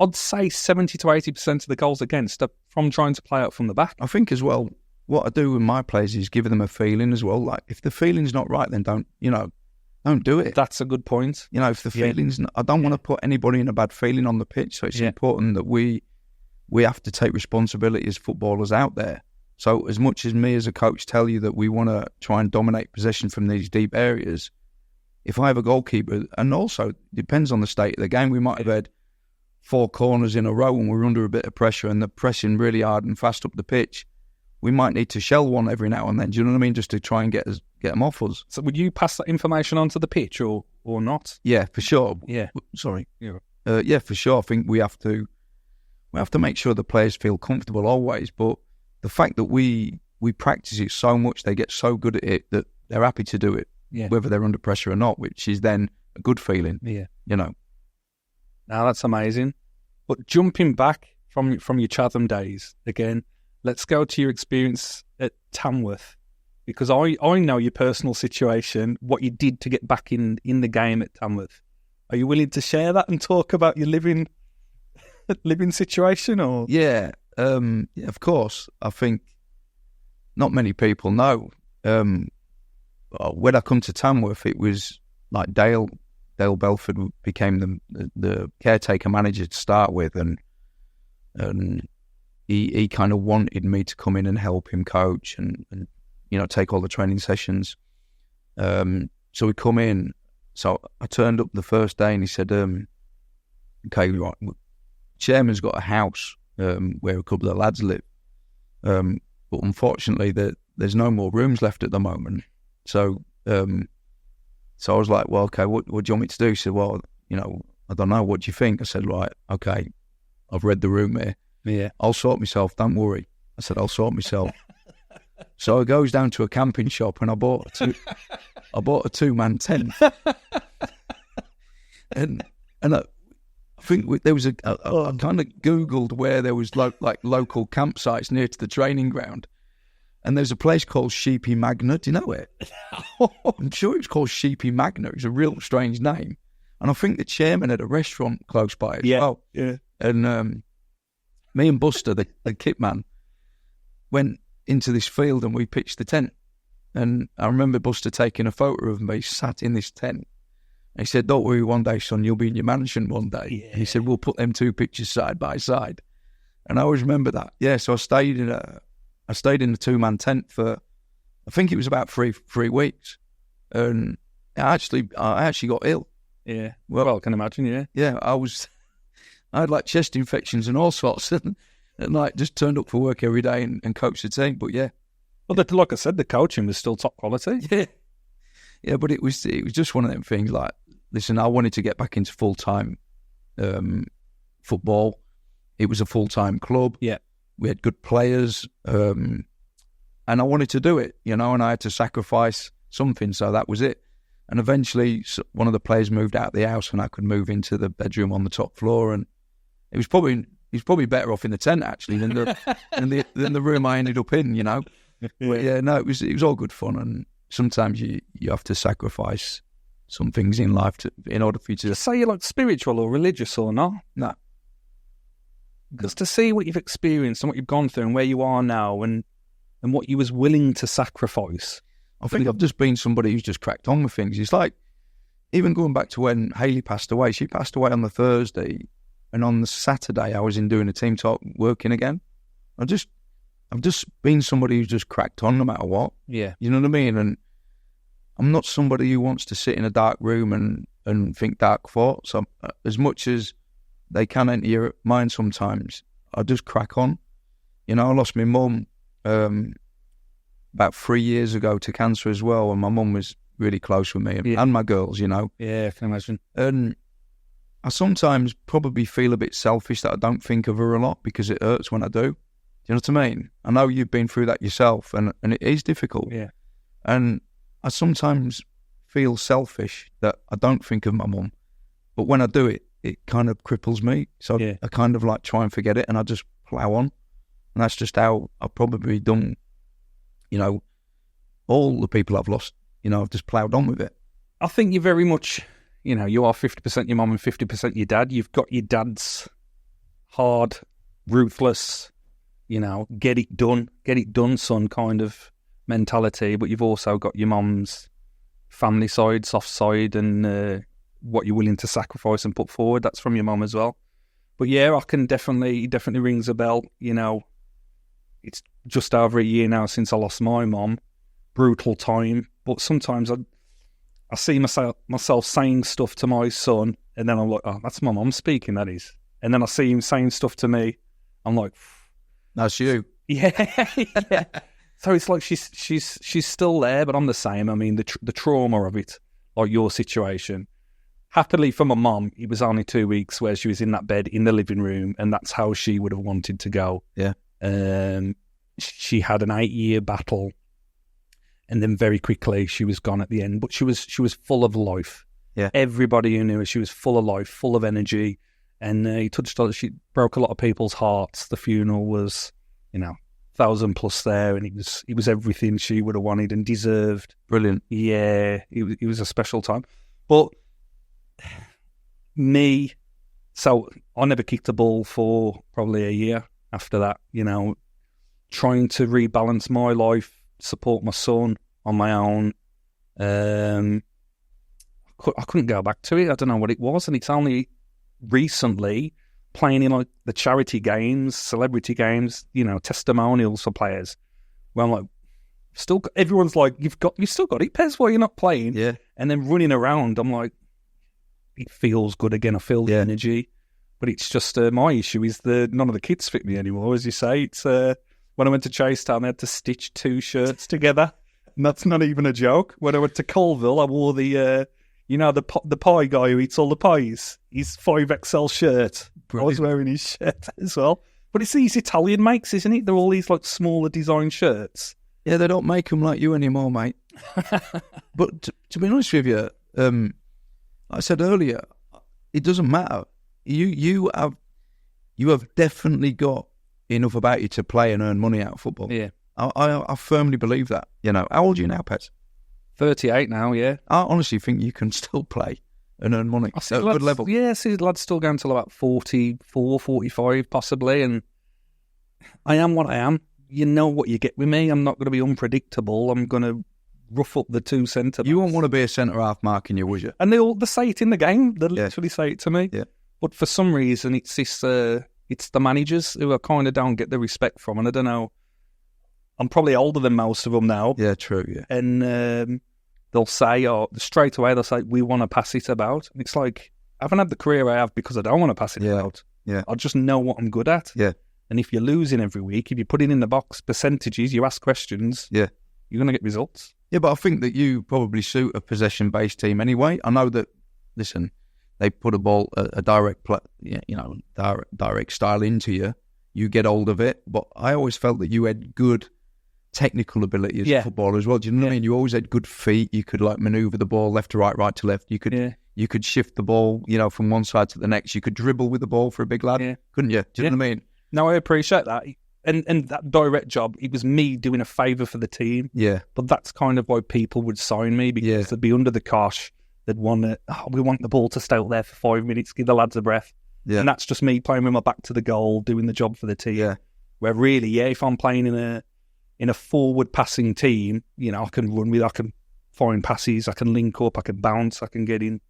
I'd say 70 to 80% of the goals against are from trying to play out from the back. I think as well, what I do with my players is give them a feeling as well. Like, if the feeling's not right, then don't do it. That's a good point. You know, if the feeling's not, I don't want to put anybody in a bad feeling on the pitch, so it's important that we have to take responsibility as footballers out there. So as much as me as a coach tell you that we want to try and dominate possession from these deep areas, if I have a goalkeeper, and also depends on the state of the game, we might have had 4 corners in a row and we're under a bit of pressure and they're pressing really hard and fast up the pitch, we might need to shell one every now and then. Do you know what I mean? Just to try and get them off us. So would you pass that information onto the pitch or not? Yeah, for sure. Yeah. Sorry. Yeah, for sure. I think we have to make sure the players feel comfortable always. But the fact that we practice it so much, they get so good at it that they're happy to do it, whether they're under pressure or not, which is then a good feeling. Yeah. You know. Now that's amazing. But jumping back from your Chatham days again, let's go to your experience at Tamworth, because I know your personal situation, what you did to get back in the game at Tamworth. Are you willing to share that and talk about your living situation? Or yeah, of course. I think not many people know. When I come to Tamworth, it was like Dale Belford became the caretaker manager to start with, and he kind of wanted me to come in and help him coach and you know, take all the training sessions. So we come in. So I turned up the first day and he said, okay, right, chairman's got a house where a couple of lads live, but unfortunately there's no more rooms left at the moment. So I was like, well, okay, what do you want me to do? He said, well, you know, I don't know, what do you think? I said, right, okay, I've read the room here. Yeah, I'll sort myself, don't worry. I said, I'll sort myself. So I goes down to a camping shop and I bought a 2-man tent. and I think there was I kind of Googled where there was like local campsites near to the training ground. And there's a place called Sheepy Magna. Do you know it? I'm sure it was called Sheepy Magna. It was a real strange name. And I think the chairman had a restaurant close by as well. Yeah. And me and Buster, the kit man, went into this field and we pitched the tent. And I remember Buster taking a photo of me sat in this tent. And he said, don't worry, one day, son, you'll be in your mansion one day. Yeah. And he said, we'll put them 2 pictures side by side. And I always remember that. Yeah, so I stayed in the 2-man tent for, I think it was about three weeks. And I actually got ill. Yeah. Well, I can imagine, yeah. Yeah, I had like chest infections and all sorts, and like just turned up for work every day and coached the team. But yeah, well, like I said, the coaching was still top quality. Yeah, but it was just one of them things. Like, listen, I wanted to get back into full-time football. It was a full-time club. Yeah, we had good players, and I wanted to do it, you know. And I had to sacrifice something, so that was it. And eventually, one of the players moved out of the house, and I could move into the bedroom on the top floor, and it was probably he's probably better off in the tent actually than than the room I ended up in, you know. But yeah, no, it was all good fun, and sometimes you have to sacrifice some things in life in order for you to say you're like spiritual or religious or not. No, because to see what you've experienced and what you've gone through and where you are now and what you was willing to sacrifice. I think I've just been somebody who's just cracked on with things. It's like, even going back to when Hayley passed away, she passed away on the Thursday, and on the Saturday I was in doing a team talk working again. I've just been somebody who's just cracked on no matter what. Yeah. You know what I mean? And I'm not somebody who wants to sit in a dark room and think dark thoughts. As much as they can enter your mind sometimes, I just crack on. You know, I lost my mum about 3 years ago to cancer as well, and my mum was really close with me and my girls, you know. Yeah, I can imagine. And I sometimes probably feel a bit selfish that I don't think of her a lot because it hurts when I do. Do you know what I mean? I know you've been through that yourself, and it is difficult. Yeah. And I sometimes feel selfish that I don't think of my mum, but when I do it, it kind of cripples me. So I kind of like try and forget it, and I just plough on. And that's just how I've probably done, you know, all the people I've lost. You know, I've just ploughed on with it. I think you're very much, you know, you are 50% your mum and 50% your dad. You've got your dad's hard, ruthless, you know, get it done, son kind of mentality. But you've also got your mum's family side, soft side, and what you're willing to sacrifice and put forward. That's from your mum as well. But yeah, it definitely rings a bell. You know, it's just over a year now since I lost my mum. Brutal time. But sometimes I see myself saying stuff to my son, and then I'm like, oh, that's my mum speaking, that is. And then I see him saying stuff to me. I'm like, that's you. Yeah. Yeah. So it's like she's still there, but I'm the same. I mean, the trauma of it, like your situation. Happily for my mum, it was only 2 weeks where she was in that bed in the living room, and that's how she would have wanted to go. Yeah. She had an 8-year battle. And then very quickly she was gone at the end. But she was full of life. Yeah. Everybody who knew her, she was full of life, full of energy. And she broke a lot of people's hearts. The funeral was, you know, 1,000 plus there, and it was everything she would have wanted and deserved. Brilliant. Yeah, it was a special time. But me, so I never kicked a ball for probably a year after that, you know, trying to rebalance my life, support my son on my own. I couldn't go back to it. I don't know what it was, and it's only recently playing in like the charity games, celebrity games, you know, testimonials for players, where I'm like, everyone's like, you've still got it, Pez, why you're not playing? Yeah. And then running around, I'm like, it feels good again. I feel the energy, but it's just my issue is none of the kids fit me anymore, as you say. It's when I went to Chatham, I had to stitch 2 shirts together, and that's not even a joke. When I went to Colville, I wore the pie guy who eats all the pies, his 5XL shirt. Brilliant. I was wearing his shirt as well. But it's these Italian makes, isn't it? They're all these like smaller design shirts. Yeah, they don't make them like you anymore, mate. But to be honest with you, like I said earlier, it doesn't matter. You have definitely got enough about you to play and earn money out of football. Yeah. I firmly believe that. You know, how old are you now, Pez? 38 now, yeah. I honestly think you can still play and earn money at a good level. Yeah, I see lads still going till about 44, 45 possibly, and I am what I am. You know what you get with me. I'm not going to be unpredictable. I'm going to rough up the 2 centre-backs. You won't want to be a centre-half marking you, would you? And they say it in the game. They literally say it to me. Yeah. But for some reason, it's the managers who I kind of don't get the respect from, and I don't know. I'm probably older than most of them now. Yeah, true, yeah. And they'll say, straight away, they'll say, we want to pass it about. And it's like, I haven't had the career I have because I don't want to pass it about. Yeah. I just know what I'm good at. Yeah. And if you're losing every week, if you put it in the box, percentages, you ask questions, you're going to get results. Yeah, but I think that you probably suit a possession-based team anyway. I know that, listen, they put a direct style into you. You get hold of it. But I always felt that you had good technical ability as a footballer as well. Do you know what I mean? You always had good feet. You could like manoeuvre the ball left to right, right to left. You could shift the ball, from one side to the next. You could dribble with the ball for a big lad, couldn't you? Do you know what I mean? No, I appreciate that. And that direct job, it was me doing a favour for the team. Yeah. But that's kind of why people would sign me, because they'd be under the cosh. They'd want we want the ball to stay out there for 5 minutes, give the lads a breath. Yeah. And that's just me playing with my back to the goal, doing the job for the team. Yeah. Where really, if I'm playing in a forward passing team, I can find passes, I can link up, I can bounce, I can get in.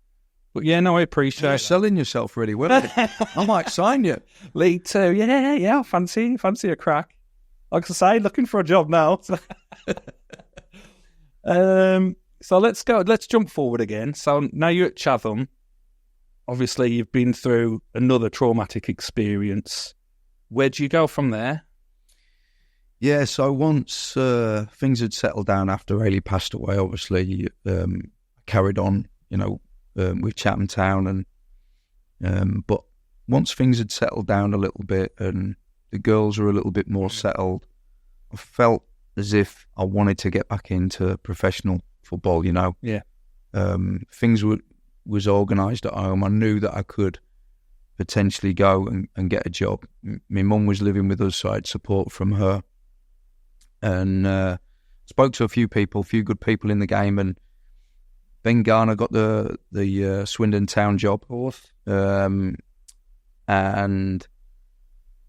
But I appreciate You're selling yourself really well. I might sign you. League Two, I fancy a crack. Like I say, looking for a job now. So let's jump forward again. So now you're at Chatham. Obviously, you've been through another traumatic experience. Where do you go from there? Yeah, so once things had settled down after Ailey passed away, obviously, carried on, with Chatham Town. But once things had settled down a little bit and the girls were a little bit more settled, I felt as if I wanted to get back into professional football, Yeah. Things was organised at home. I knew that I could potentially go and get a job. My mum was living with us, so I had support from her. And spoke to a few good people in the game, and Ben Garner got the Swindon Town job. And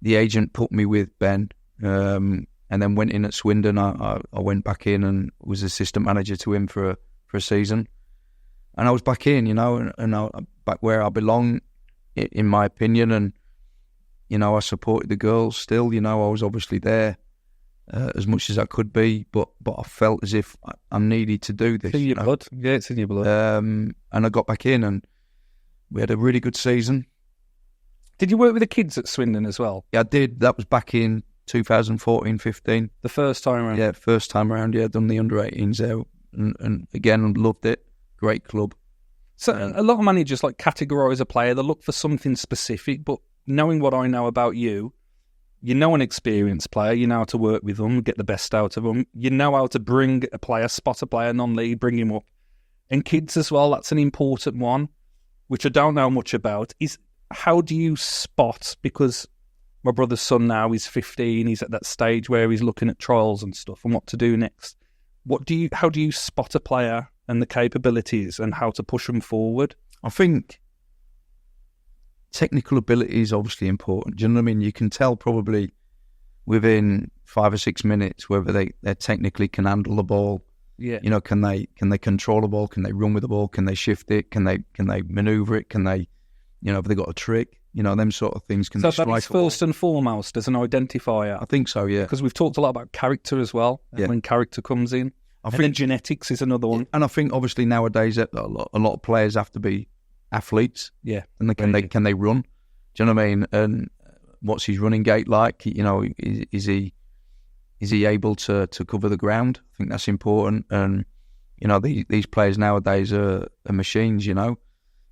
the agent put me with Ben, and then went in at Swindon. I went back in and was assistant manager to him for a season. And I was back in, and I back where I belong, in my opinion. And, I supported the girls still. I was obviously there as much as I could be, but I felt as if I needed to do this. It's in your blood. Yeah, it's in your blood. And I got back in, and we had a really good season. Did you work with the kids at Swindon as well? Yeah, I did. That was back in 2014-15. The first time around? Yeah, first time around. Yeah, done the under-18s there, and again, loved it. Great club. So a lot of managers categorise a player. They look for something specific, but knowing what I know about you, an experienced player, you know how to work with them, get the best out of them. You know how to bring a player, spot a player, non-league, bring him up. And kids as well, that's an important one, which I don't know much about, is how do you spot, because my brother's son now is 15, he's at that stage where he's looking at trials and stuff and what to do next. How do you spot a player and the capabilities and how to push them forward? I think technical ability is obviously important. Do you know what I mean? You can tell probably within 5 or 6 minutes whether they technically can handle the ball. Yeah. Can they control the ball? Can they run with the ball? Can they shift it? Can they manoeuvre it? Can they, have they got a trick? Them sort of things. So that's first and foremost as an identifier. I think so, yeah. Because we've talked a lot about character as well. Yeah. When character comes in. I think genetics is another one. And I think obviously nowadays a lot of players have to be athletes. Yeah. And can they run? Do you know what I mean? And what's his running gait like? Is he able to cover the ground? I think that's important. And these players nowadays are machines.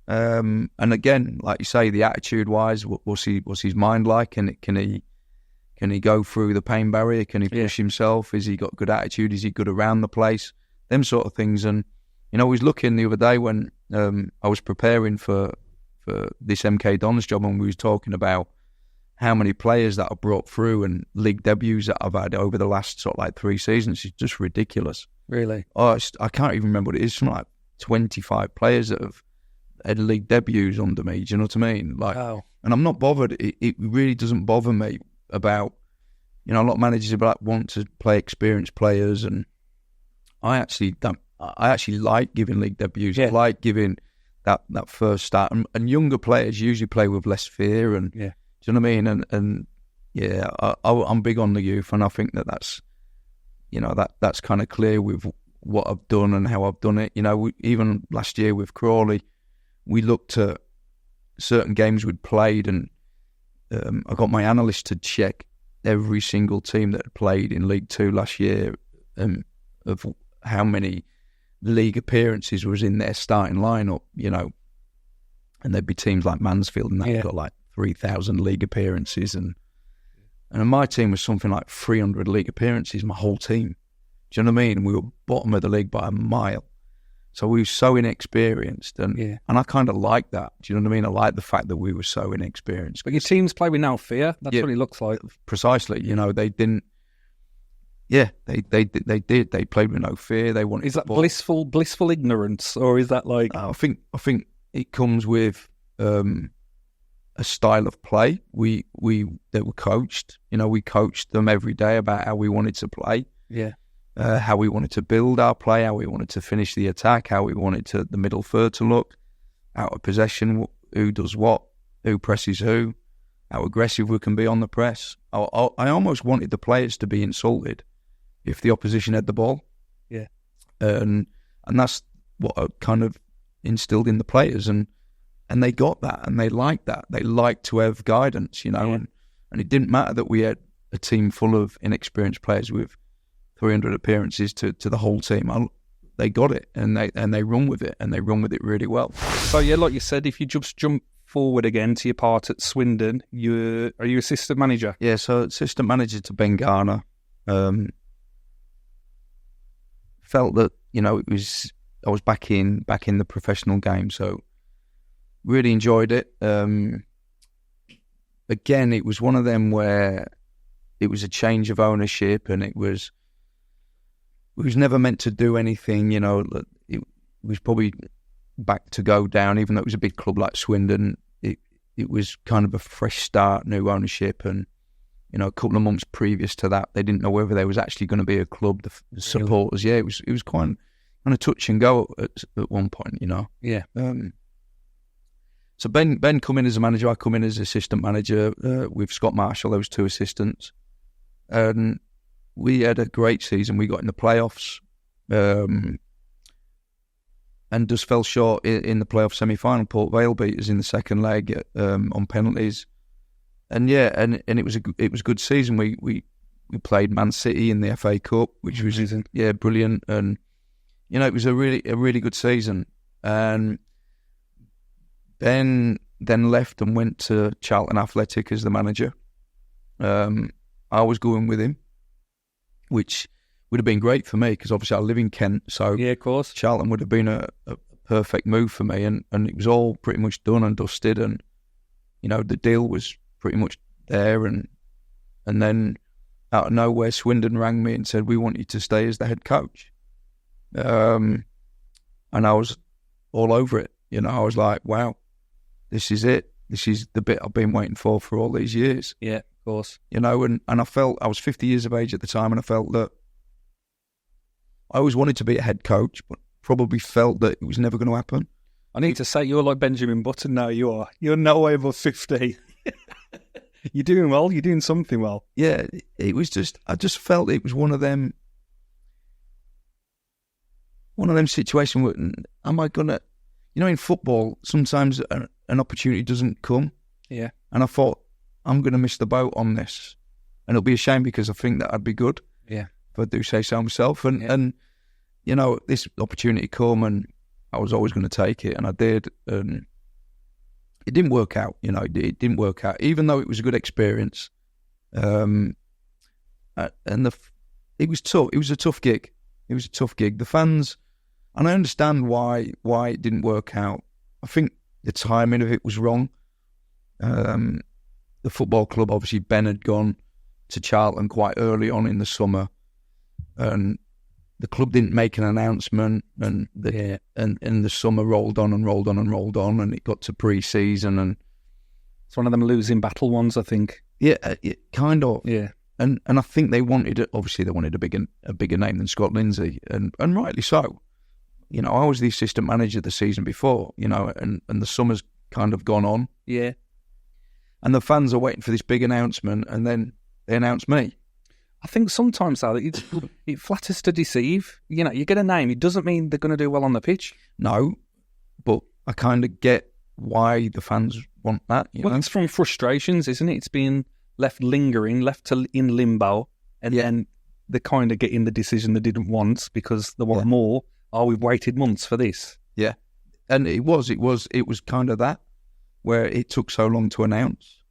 And again, like you say, the attitude wise, what's his mind like? And can he go through the pain barrier? Can he push himself? Has he got good attitude? Is he good around the place? Them sort of things. And I was looking the other day when I was preparing for this MK Dons job, and we was talking about how many players that I've brought through and league debuts that I've had over the last 3 seasons. It's just ridiculous. Really? I can't even remember what it is. Something like 25 players that have had league debuts under me. Do you know what I mean? Wow. And I'm not bothered. It really doesn't bother me about, a lot of managers want to play experienced players, and I actually don't. I actually like giving league debuts. I like giving that first start, and younger players usually play with less fear. And do you know what I mean? And I'm big on the youth, and I think that's that's kind of clear with what I've done and how I've done it. Even last year with Crawley, we looked at certain games we'd played, and I got my analyst to check every single team that had played in League Two last year, of how many league appearances was in their starting lineup, and there'd be teams like Mansfield and that got 3,000 league appearances, and And my team was something like 300 league appearances, my whole team. Do you know what I mean? And we were bottom of the league by a mile. So we were so inexperienced. And I kind of like that. Do you know what I mean? I like the fact that we were so inexperienced. But your teams play with no fear. That's what it looks like. Precisely. You know, they didn't. Yeah, they did. They played with no fear. They wanted. Is that blissful ignorance, or is that like? I think it comes with a style of play. They were coached. You know, we coached them every day about how we wanted to play. Yeah. How we wanted to build our play, how we wanted to finish the attack, how we wanted the middle third to look, out of possession, who does what, who presses who, how aggressive we can be on the press. I almost wanted the players to be insulted if the opposition had the ball. Yeah. And that's what I kind of instilled in the players, and they got that, and they liked that. They liked to have guidance, you know, and it didn't matter that we had a team full of inexperienced players with 300 appearances to the whole team. They got it, and they run with it, and they run with it really well. So yeah, like you said, if you just jump forward again to your part at Swindon, are you assistant manager? Yeah, so assistant manager to Ben Garner. Felt that, you know, I was back in the professional game, so really enjoyed it. Again, it was one of them where it was a change of ownership, and it was never meant to do anything, you know. It was probably back to go down, even though it was a big club like Swindon. It was kind of a fresh start, new ownership, and, you know, a couple of months previous to that, they didn't know whether there was actually going to be a club. The supporters, it was quite kind of touch and go at one point, you know. Yeah. So Ben come in as a manager, I come in as assistant manager with Scott Marshall. There was two assistants, and we had a great season. We got in the playoffs, and just fell short in the playoff semi-final. Port Vale beat us in the second leg on penalties, and and it was a good season. We played Man City in the FA Cup, which was brilliant, and, you know, it was a really good season. And Ben then left and went to Charlton Athletic as the manager. I was going with him, which would have been great for me because obviously I live in Kent, so yeah, of course, Charlton would have been a perfect move for me, and it was all pretty much done and dusted, and, you know, the deal was pretty much there, and then out of nowhere Swindon rang me and said, we want you to stay as the head coach, and I was all over it. You know, I was like, wow, this is it. This is the bit I've been waiting for all these years. Yeah, of course. You know, and I felt, I was 50 years of age at the time, and I felt that I always wanted to be a head coach, but probably felt that it was never going to happen. I need to say, you're like Benjamin Button now. You're no way above 50. You're doing well. You're doing something well. Yeah, it was just, I just felt it was one of them situations where, am I going to, you know, in football, sometimes an opportunity doesn't come. Yeah. And I thought, I'm going to miss the boat on this. And it'll be a shame because I think that I'd be good. Yeah. If I do say so myself. And you know, this opportunity come, and I was always going to take it, and I did. And it didn't work out, you know, it didn't work out, even though it was a good experience. And it was tough. It was a tough gig. It was a tough gig. The fans, and I understand why it didn't work out. I think the timing of it was wrong. The football club, obviously, Ben had gone to Charlton quite early on in the summer, and the club didn't make an announcement, and the summer rolled on and rolled on and rolled on, and it got to pre-season, and it's one of them losing battle ones, I think. Yeah, kind of. Yeah, and I think they wanted it. Obviously, they wanted a bigger name than Scott Lindsey, and rightly so. You know, I was the assistant manager the season before. You know, and the summer's kind of gone on. Yeah, and the fans are waiting for this big announcement, and then they announce me. I think sometimes, though, it flatters to deceive. You know, you get a name, it doesn't mean they're going to do well on the pitch. No, but I kind of get why the fans want that. You know? It's from frustrations, isn't it? It's being left lingering, left in limbo, and then they kind of get in the decision they didn't want because they want more. Oh, we've waited months for this. Yeah, and it was kind of that, where it took so long to announce.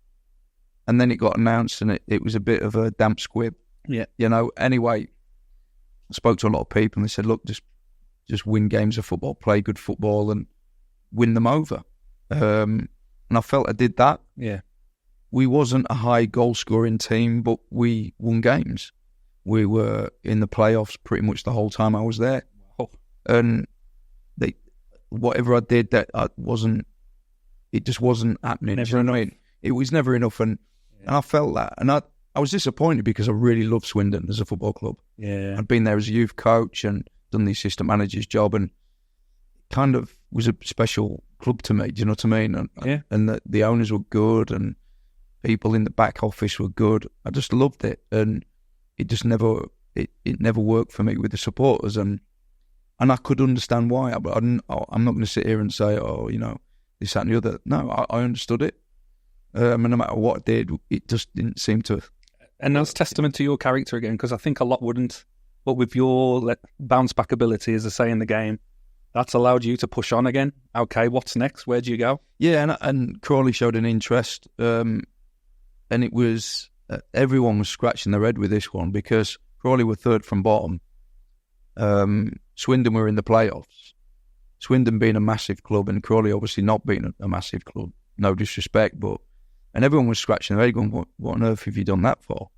and then it got announced, and it was a bit of a damp squib. Yeah. You know, anyway, I spoke to a lot of people, and they said, look, just win games of football, play good football, and win them over. And I felt I did that. Yeah. We wasn't a high goal-scoring team, but we won games. We were in the playoffs pretty much the whole time I was there. Oh. And whatever I did, it just wasn't happening. Never enough. It was never enough, and I felt that. And I was disappointed because I really loved Swindon as a football club. Yeah. I'd been there as a youth coach and done the assistant manager's job, and kind of was a special club to me. Do you know what I mean? And the owners were good, and people in the back office were good. I just loved it, and it just never worked for me with the supporters, and I could understand why. But I'm not going to sit here and say, oh, you know, this, that, and the other. No, I understood it. And no matter what I did, it just didn't seem to. And that's testament to your character again, because I think a lot wouldn't. But with your bounce back ability, as I say in the game, that's allowed you to push on again. Okay, what's next? Where do you go? Yeah, and Crawley showed an interest, and it was everyone was scratching their head with this one because Crawley were third from bottom. Swindon were in the playoffs. Swindon being a massive club, and Crawley obviously not being a massive club. No disrespect, and everyone was scratching their head going, what on earth have you done that for?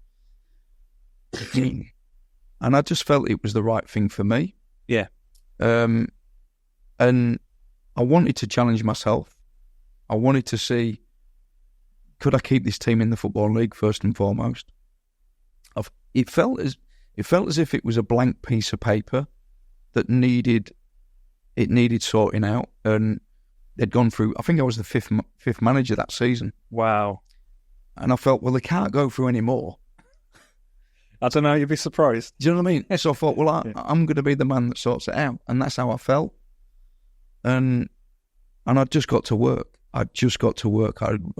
And I just felt it was the right thing for me. Yeah. And I wanted to challenge myself. I wanted to see, could I keep this team in the Football League first and foremost? It felt as if it was a blank piece of paper that needed sorting out, and they'd gone through. I think I was the fifth manager that season. Wow! And I felt, well, they can't go through any more. I don't know. You'd be surprised. Do you know what I mean? So I thought, well, I'm going to be the man that sorts it out, and that's how I felt. And I just got to work. I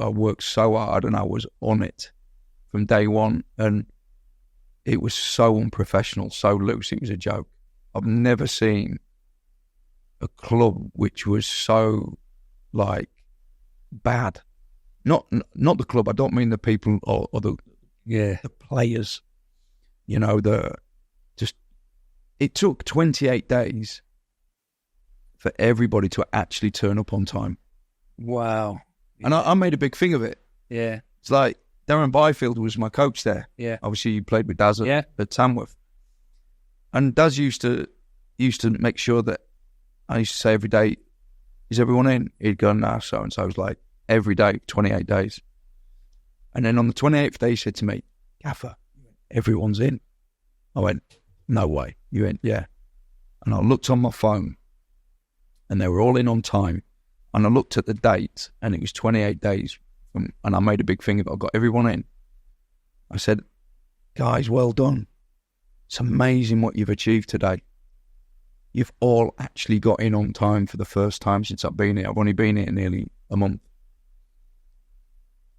worked so hard, and I was on it from day one. And it was so unprofessional, so loose. It was a joke. I've never seen a club which was so bad. Not the club. I don't mean the people or the players. You know, it took 28 days for everybody to actually turn up on time. Wow. And I made a big thing of it. Yeah. It's like Darren Byfield was my coach there. Yeah. Obviously, you played with Daz at Tamworth. And Daz used to make sure that I used to say every day, is everyone in? He'd go, no, so-and-so. I was like, every day, 28 days. And then on the 28th day, he said to me, Gaffer, everyone's in. I went, no way. You went, yeah. And I looked on my phone, and they were all in on time. And I looked at the date, and it was 28 days. And I made a big thing of it. I got everyone in. I said, guys, well done. It's amazing what you've achieved today. You've all actually got in on time for the first time since I've been here. I've only been here nearly a month.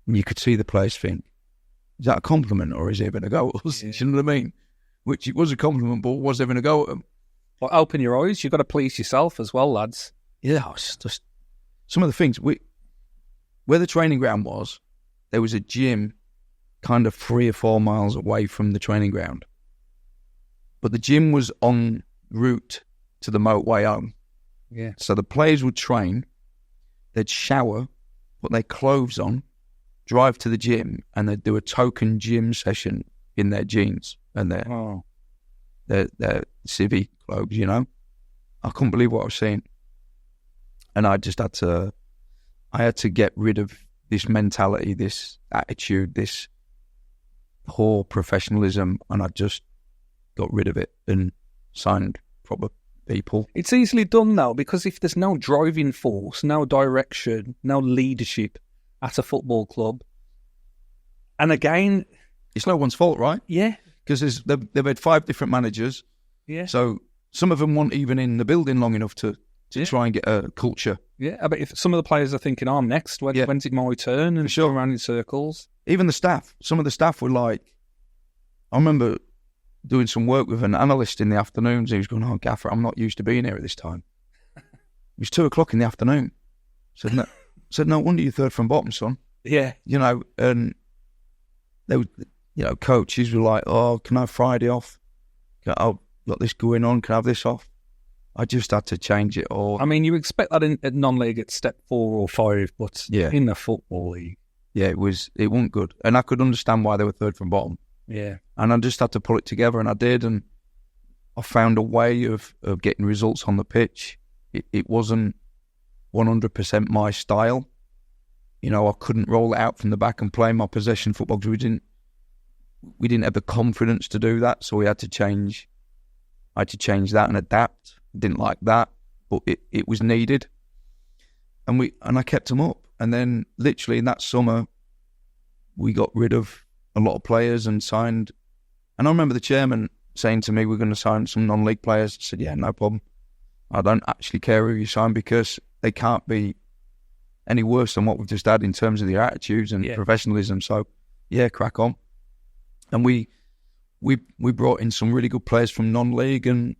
And you could see the players think, is that a compliment or is he having a go at us? Yeah. Do you know what I mean? Which it was a compliment, but was having a go at them. Well, open your eyes. You've got to please yourself as well, lads. Yeah, it's just some of the things. Where the training ground was, there was a gym kind of 3 or 4 miles away from the training ground. But the gym was en route to the motorway home. Yeah. So the players would train, they'd shower, put their clothes on, drive to the gym, and they'd do a token gym session in their jeans and their civvy clothes, you know. I couldn't believe what I was seeing. And I just had to get rid of this mentality, this attitude, this poor professionalism, and I just got rid of it and signed proper people. It's easily done now, because if there's no driving force, no direction, no leadership at a football club, and again, it's no one's fault, right? Yeah. Because they've had 5 different managers. Yeah. So some of them weren't even in the building long enough to try and get a culture. Yeah, I bet if some of the players are thinking, I'm next, when's it my turn? And sure. go around in circles. Even the staff. Some of the staff were like, I remember doing some work with an analyst in the afternoons. He was going, oh, Gaffer, I'm not used to being here at this time. It was 2:00 in the afternoon. Said, no wonder you're third from bottom, son. Yeah. You know, and they were, coaches were like, "Oh, can I have Friday off? I've got this going on. Can I have this off?" I just had to change it all. I mean, you expect that at non-league at step 4 or 5, but in the football league, it wasn't good, and I could understand why they were third from bottom. Yeah, and I just had to pull it together, and I did, and I found a way of getting results on the pitch. It wasn't 100% my style. I couldn't roll it out from the back and play my possession football because we didn't have the confidence to do that, so we had to change. I had to change that and adapt. Didn't like that, but it was needed, and I kept them up. And then literally in that summer, we got rid of a lot of players and signed. And I remember the chairman saying to me, "We're going to sign some non-league players." I said, "Yeah, no problem. I don't actually care who you sign because they can't be any worse than what we've just had in terms of their attitudes and professionalism. So, yeah, crack on." And we brought in some really good players from non-league, and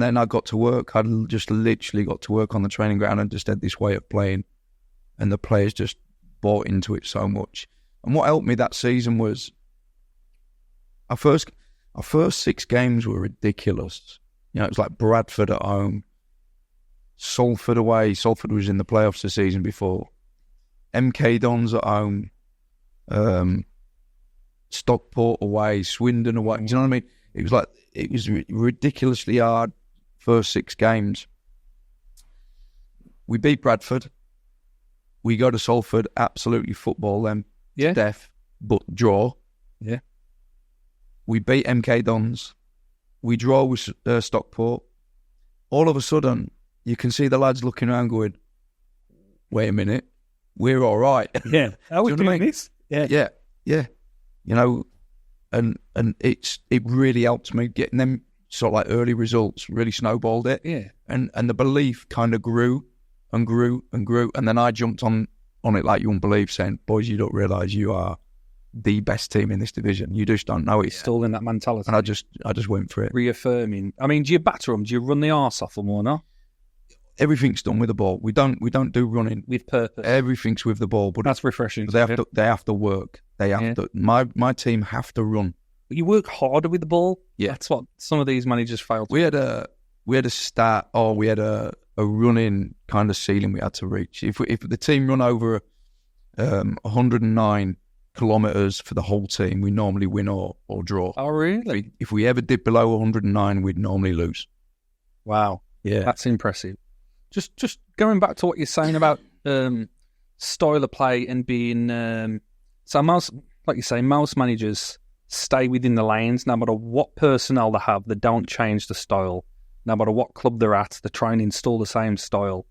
then I got to work. I just literally got to work on the training ground and just had this way of playing, and the players just bought into it so much. And what helped me that season was our first 6 games were ridiculous. It was like Bradford at home, Salford away. Salford was in the playoffs the season before. MK Dons at home, Stockport away, Swindon away. Do you know what I mean? It was ridiculously hard first 6 games. We beat Bradford. We go to Salford, absolutely football them to death, but draw. Yeah. We beat MK Dons. We draw with Stockport. All of a sudden, you can see the lads looking around going, "Wait a minute, we're all right." Yeah. How are we doing this? Yeah. And it really helped me getting them sort of like early results, really snowballed it. Yeah. And the belief kind of grew and grew and grew. And then I jumped on it like you wouldn't believe, saying, "Boys, you don't realise you are the best team in this division. You just don't know it." Still in that mentality. And I just went for it. Reaffirming. I mean, do you batter them? Do you run the arse off them or not? Everything's done with the ball. We don't do running with purpose. Everything's with the ball, but that's refreshing. They have to work. They have to. My team have to run. But you work harder with the ball. Yeah, that's what some of these managers fail to. We had a start. We had a running kind of ceiling we had to reach. If the team run over 109 kilometres for the whole team, we normally win or draw. Oh, really? If we ever dip below 109, we'd normally lose. Wow. Yeah, that's impressive. Just going back to what you're saying about style of play and being so most, like you say, most managers stay within the lanes no matter what personnel they have. They don't change the style. No matter what club they're at, they try and install the same style.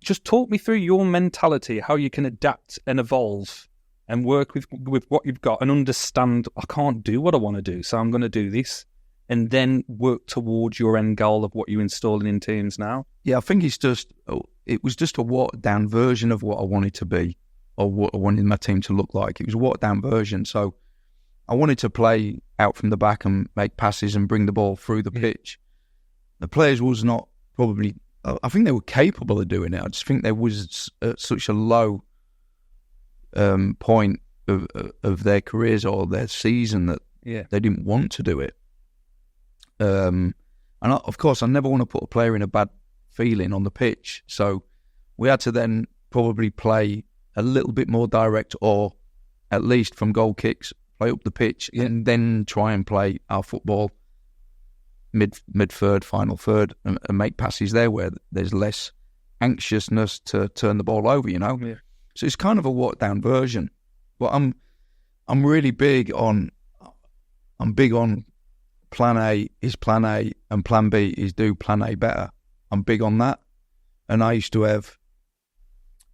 Just talk me through your mentality, how you can adapt and evolve and work with what you've got and understand, I can't do what I want to do, so I'm going to do this, and then work towards your end goal of what you're installing in teams now. Yeah, I think it was just a watered down version of what I wanted to be or what I wanted my team to look like. It was a watered down version. So I wanted to play out from the back and make passes and bring the ball through the pitch. The players was not probably, I think they were capable of doing it. I just think there was such a low point of their careers or their season that they didn't want to do it. And of course, I never want to put a player in a bad feeling on the pitch. So we had to then probably play a little bit more direct, or at least from goal kicks, play up the pitch, and then try and play our football mid third, final third, and make passes there where there's less anxiousness to turn the ball over. Yeah. So it's kind of a watered down version. But I'm really big on plan A is plan A and plan B is do plan A better. I'm big on that. And I used to have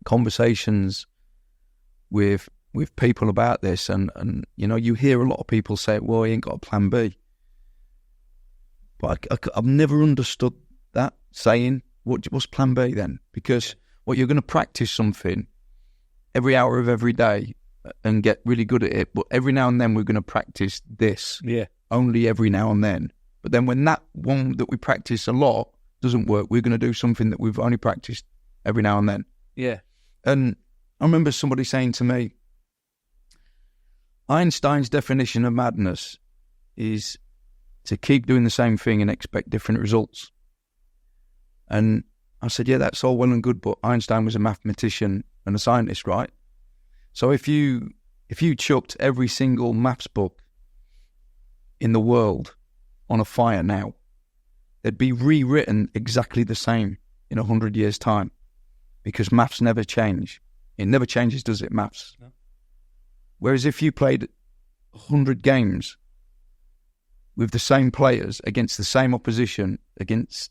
conversations with people about this, and you hear a lot of people say, "Well, he ain't got a plan B." But I've never understood that saying. What's plan B then? Because you're going to practice something every hour of every day and get really good at it, but every now and then we're going to practice this. Yeah. Only every now and then. But then when that one that we practice a lot doesn't work, we're going to do something that we've only practiced every now and then. Yeah. And I remember somebody saying to me, Einstein's definition of madness is to keep doing the same thing and expect different results. And I said, yeah, that's all well and good, but Einstein was a mathematician and a scientist, right? So if you chucked every single maths book in the world on a fire now, they'd be rewritten exactly the same in 100 years' time, because maths never change. It never changes, does it, maths? No. Whereas if you played 100 games with the same players against the same opposition, against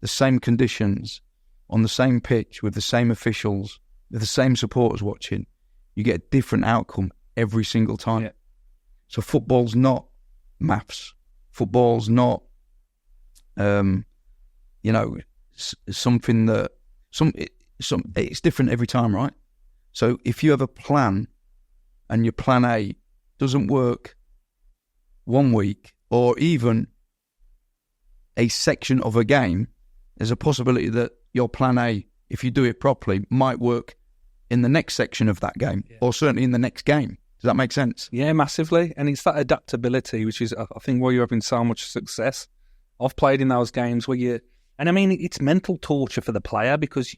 the same conditions, on the same pitch, with the same officials, with the same supporters watching, you get a different outcome every single time. Yeah. So football's not maths. Football's not, something that it's different every time, right? So if you have a plan and your plan A doesn't work one week, or even a section of a game, there's a possibility that your plan A, if you do it properly, might work in the next section of that game, or certainly in the next game. Does that make sense? Yeah, massively. And it's that adaptability, which is, I think, why you're having so much success. I've played in those games where it's mental torture for the player, because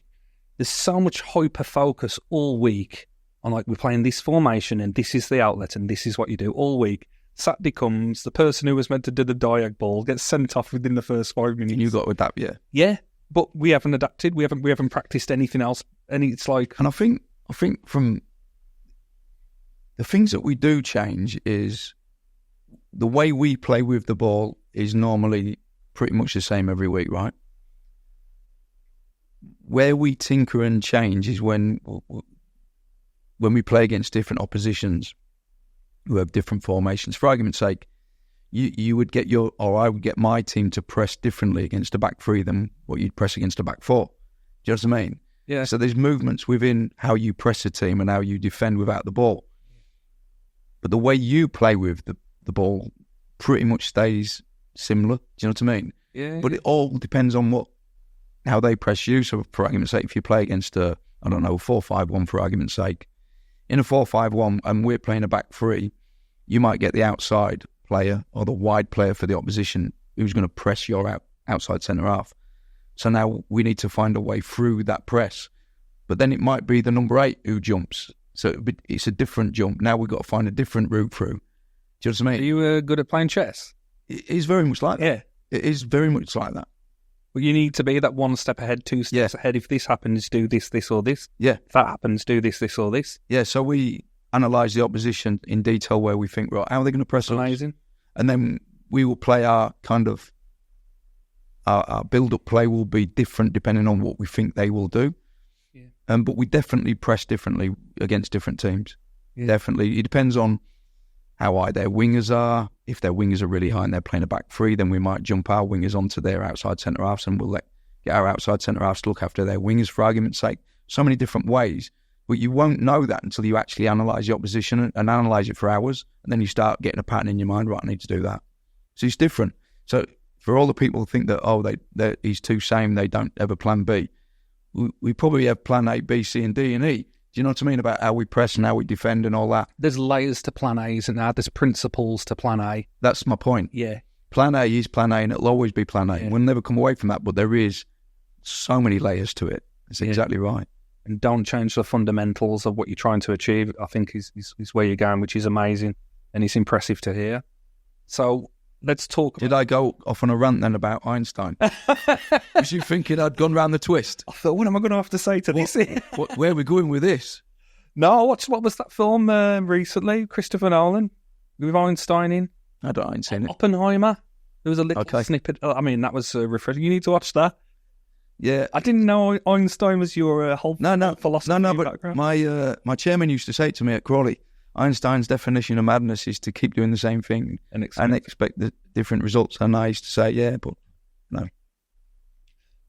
there's so much hyper focus all week on, like, we're playing this formation and this is the outlet and this is what you do all week. Saturday comes, the person who was meant to do the diag ball gets sent off within the first 5 minutes. And you got to adapt, yeah. Yeah, but we haven't adapted. We haven't practiced anything else. And it's like... And I think from the things that we do change is the way we play with the ball is normally pretty much the same every week, right? Where we tinker and change is when we play against different oppositions who have different formations. For argument's sake, you would get I would get my team to press differently against a back three than what you'd press against a back four. Do you know what I mean? Yeah. So there's movements within how you press a team and how you defend without the ball. But the way you play with the ball pretty much stays similar. Do you know what I mean? Yeah. But it all depends on how they press you. So for argument's sake, if you play against a 4-5-1 for argument's sake, in a 4-5-1 and we're playing a back three, you might get the outside player or the wide player for the opposition who's going to press your outside centre half. So now we need to find a way through that press. But then it might be the number 8 who jumps. So it's a different jump. Now we've got to find a different route through. Do you know what I mean? Are you good at playing chess? It is very much like that. Yeah. It is very much like that. Well, you need to be that one step ahead, 2 steps ahead. If this happens, do this, this or this. Yeah. If that happens, do this, this or this. Yeah, so we analyse the opposition in detail where we think, right, how are they going to press us? Amazing. And then we will play our kind of, our build-up play will be different depending on what we think they will do. Yeah. But we definitely press differently against different teams. Yeah. Definitely. It depends on how high their wingers are. If their wingers are really high and they're playing a back three, then we might jump our wingers onto their outside centre-halves and we'll get our outside centre-halves to look after their wingers, for argument's sake. So many different ways. But you won't know that until you actually analyse the opposition and analyse it for hours. And then you start getting a pattern in your mind, right, I need to do that. So it's different. So for all the people who think that, he's too same, they don't have a plan B, we probably have plan A, B, C and D and E. Do you know what I mean about how we press and how we defend and all that? There's layers to plan A, isn't there? There's principles to plan A. That's my point. Yeah. Plan A is plan A and it'll always be plan A. Yeah. We'll never come away from that, but there is so many layers to it. That's exactly right. And don't change the fundamentals of what you're trying to achieve, I think is where you're going, which is amazing. And it's impressive to hear. So let's talk. Did I go off on a rant then about Einstein? Was you thinking I'd gone round the twist? I thought, what am I going to have to say to this? Where are we going with this? No, what was that film recently? Christopher Nolan with Einstein in? I ain't seen it. Oppenheimer. There was a little snippet. I mean, that was refreshing. You need to watch that. Yeah, I didn't know Einstein was your whole philosophy. No, but background. My chairman used to say it to me at Crawley. Einstein's definition of madness is to keep doing the same thing and expect the different results. And I used to say, yeah, but no.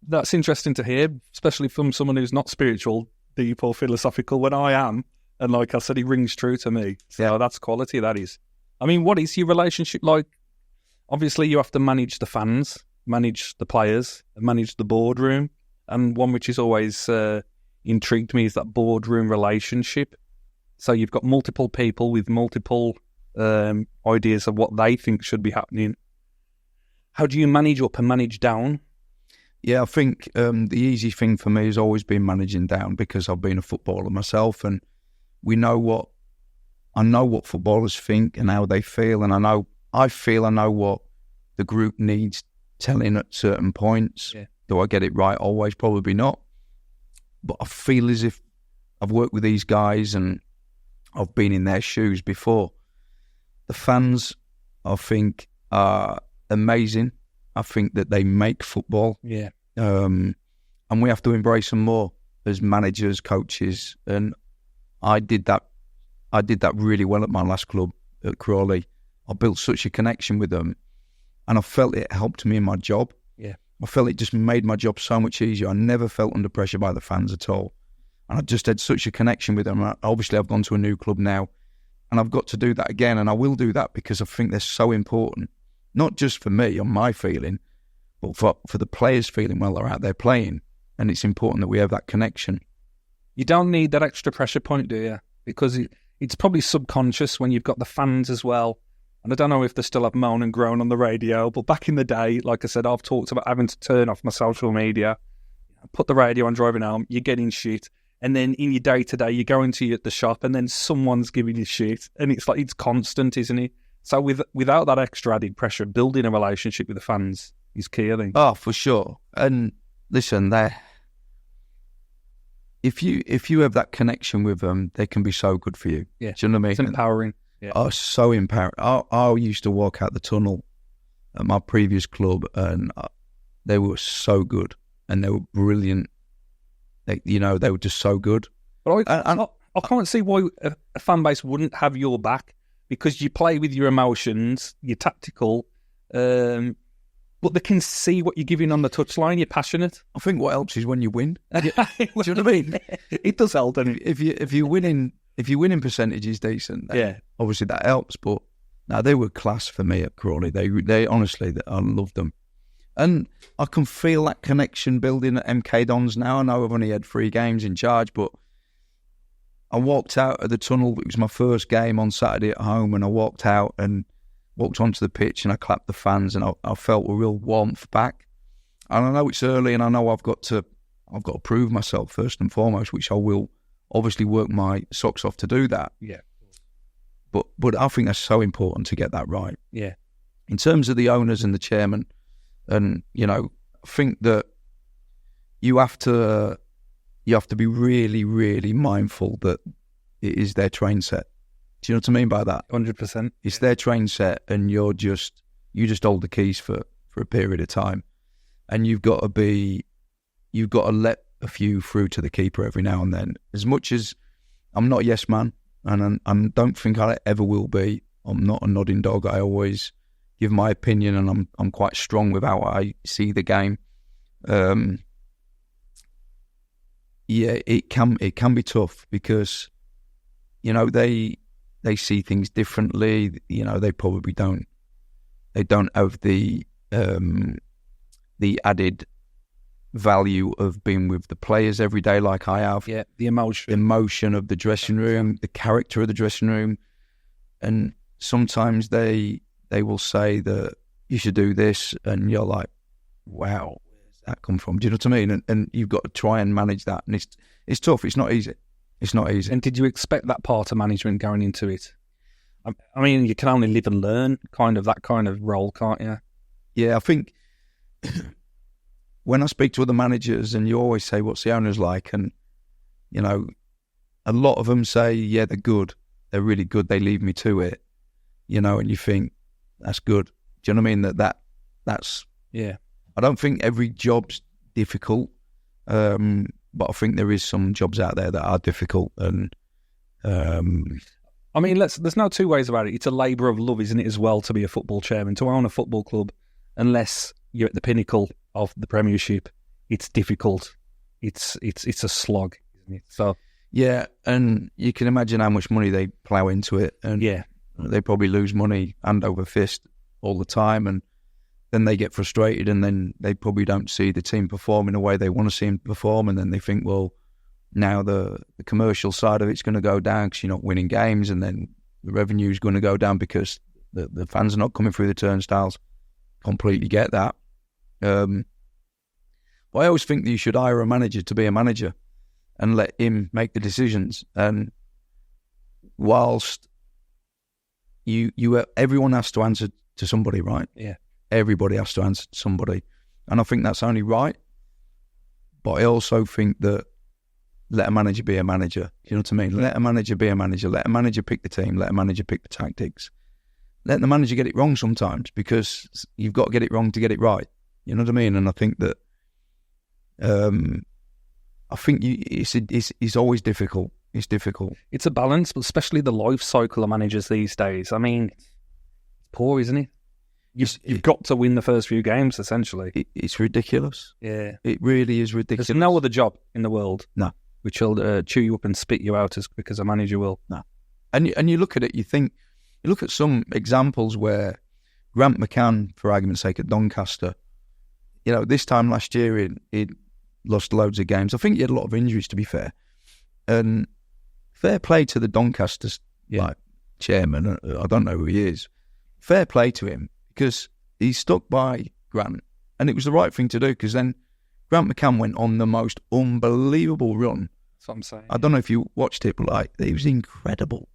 That's interesting to hear, especially from someone who's not spiritual, deep or philosophical, when I am. And like I said, it rings true to me. So that's quality, that is. I mean, what is your relationship like? Obviously, you have to manage the fans, manage the players, manage the boardroom. And one which has always intrigued me is that boardroom relationship. So you've got multiple people with multiple ideas of what they think should be happening. How do you manage up and manage down? Yeah, I think the easy thing for me has always been managing down, because I've been a footballer myself, and I know what footballers think and how they feel, and I know what the group needs telling at certain points. Yeah. Do I get it right always? Probably not. But I feel as if I've worked with these guys and I've been in their shoes before. The fans, I think, are amazing. I think that they make football. Yeah. And we have to embrace them more as managers, coaches. And I did that really well at my last club at Crawley. I built such a connection with them, and I felt it helped me in my job. Yeah. I felt it just made my job so much easier. I never felt under pressure by the fans at all. And I just had such a connection with them. Obviously, I've gone to a new club now, and I've got to do that again. And I will do that because I think they're so important, not just for me and my feeling, but for the players feeling while they're out there playing. And it's important that we have that connection. You don't need that extra pressure point, do you? Because it's probably subconscious when you've got the fans as well. And I don't know if they still have moan and groan on the radio, but back in the day, like I said, I've talked about having to turn off my social media, put the radio on driving home, you're getting shit. And then in your day-to-day, you go into the shop and then someone's giving you shit. And it's like, it's constant, isn't it? So without that extra added pressure, building a relationship with the fans is key, I think. Oh, for sure. And listen, if you have that connection with them, they can be so good for you. Yeah. Do you know what I mean? It's empowering. Yeah. Oh, so empowering. I used to walk out the tunnel at my previous club, and they were so good, and they were brilliant. They were just so good. But I can't see why a fan base wouldn't have your back, because you play with your emotions, you're tactical, but they can see what you're giving on the touchline. You're passionate. I think what helps is when you win. Do you know what I mean? It does help, doesn't it? If you're winning percentage is decent, then obviously that helps. But no, they were class for me at Crawley. They honestly, I loved them, and I can feel that connection building at MK Dons now. I know I've only had 3 games in charge, but I walked out of the tunnel. It was my first game on Saturday at home, and I walked out and walked onto the pitch, and I clapped the fans, and I felt a real warmth back. And I know it's early, and I know I've got to prove myself first and foremost, which I will obviously work my socks off to do that. Yeah. But I think that's so important to get that right. Yeah. In terms of the owners and the chairman, and I think that you have to be really, really mindful that it is their train set. Do you know what I mean by that? 100%. It's their train set, and you just hold the keys for a period of time, and you've got to let a few through to the keeper every now and then. As much as I'm not a yes man, and I don't think I ever will be. I'm not a nodding dog. I always give my opinion, and I'm quite strong with how I see the game. It can be tough, because they see things differently. They probably don't have the added value of being with the players every day like I have. Yeah, the emotion of the dressing room, the character of the dressing room. And sometimes they will say that you should do this, and you're like, wow, where's that come from? Do you know what I mean? And you've got to try and manage that. And it's tough. It's not easy. It's not easy. And did you expect that part of management going into it? I mean, you can only live and learn that kind of role, can't you? Yeah, I think when I speak to other managers, and you always say, what's the owners like? And, a lot of them say, yeah, they're good. They're really good. They leave me to it, and you think, that's good. Do you know what I mean? That's... Yeah. I don't think every job's difficult, but I think there is some jobs out there that are difficult. And I mean, there's no two ways about it. It's a labour of love, isn't it, as well, to be a football chairman, to own a football club, unless you're at the pinnacle of the Premiership. It's difficult. It's a slog, isn't it? So yeah, and you can imagine how much money they plough into it, and they probably lose money hand over fist all the time, and then they get frustrated, and then they probably don't see the team perform in a way they want to see them perform, and then they think, well, now the commercial side of it's going to go down because you're not winning games, and then the revenue is going to go down because the fans are not coming through the turnstiles. Completely get that. But I always think that you should hire a manager to be a manager and let him make the decisions. And whilst everyone has to answer to somebody, right? Yeah. Everybody has to answer to somebody. And I think that's only right. But I also think that let a manager be a manager. You know what I mean? Let a manager be a manager. Let a manager pick the team. Let a manager pick the tactics. Let the manager get it wrong sometimes, because you've got to get it wrong to get it right. You know what I mean? And I think that it's always difficult. It's difficult. It's a balance, but especially the life cycle of managers these days. I mean, it's poor, isn't it? You've got to win the first few games, essentially. It's ridiculous. Yeah. It really is ridiculous. There's no other job in the world which will chew you up and spit you out as quick as a manager will. No. And you look at it, you look at some examples where Grant McCann, for argument's sake, at Doncaster, this time last year he'd lost loads of games. I think he had a lot of injuries, to be fair. And fair play to the Doncaster chairman. I don't know who he is. Fair play to him, because he stuck by Grant, and it was the right thing to do, because then Grant McCann went on the most unbelievable run. That's what I'm saying. I don't know if you watched it, but it was incredible.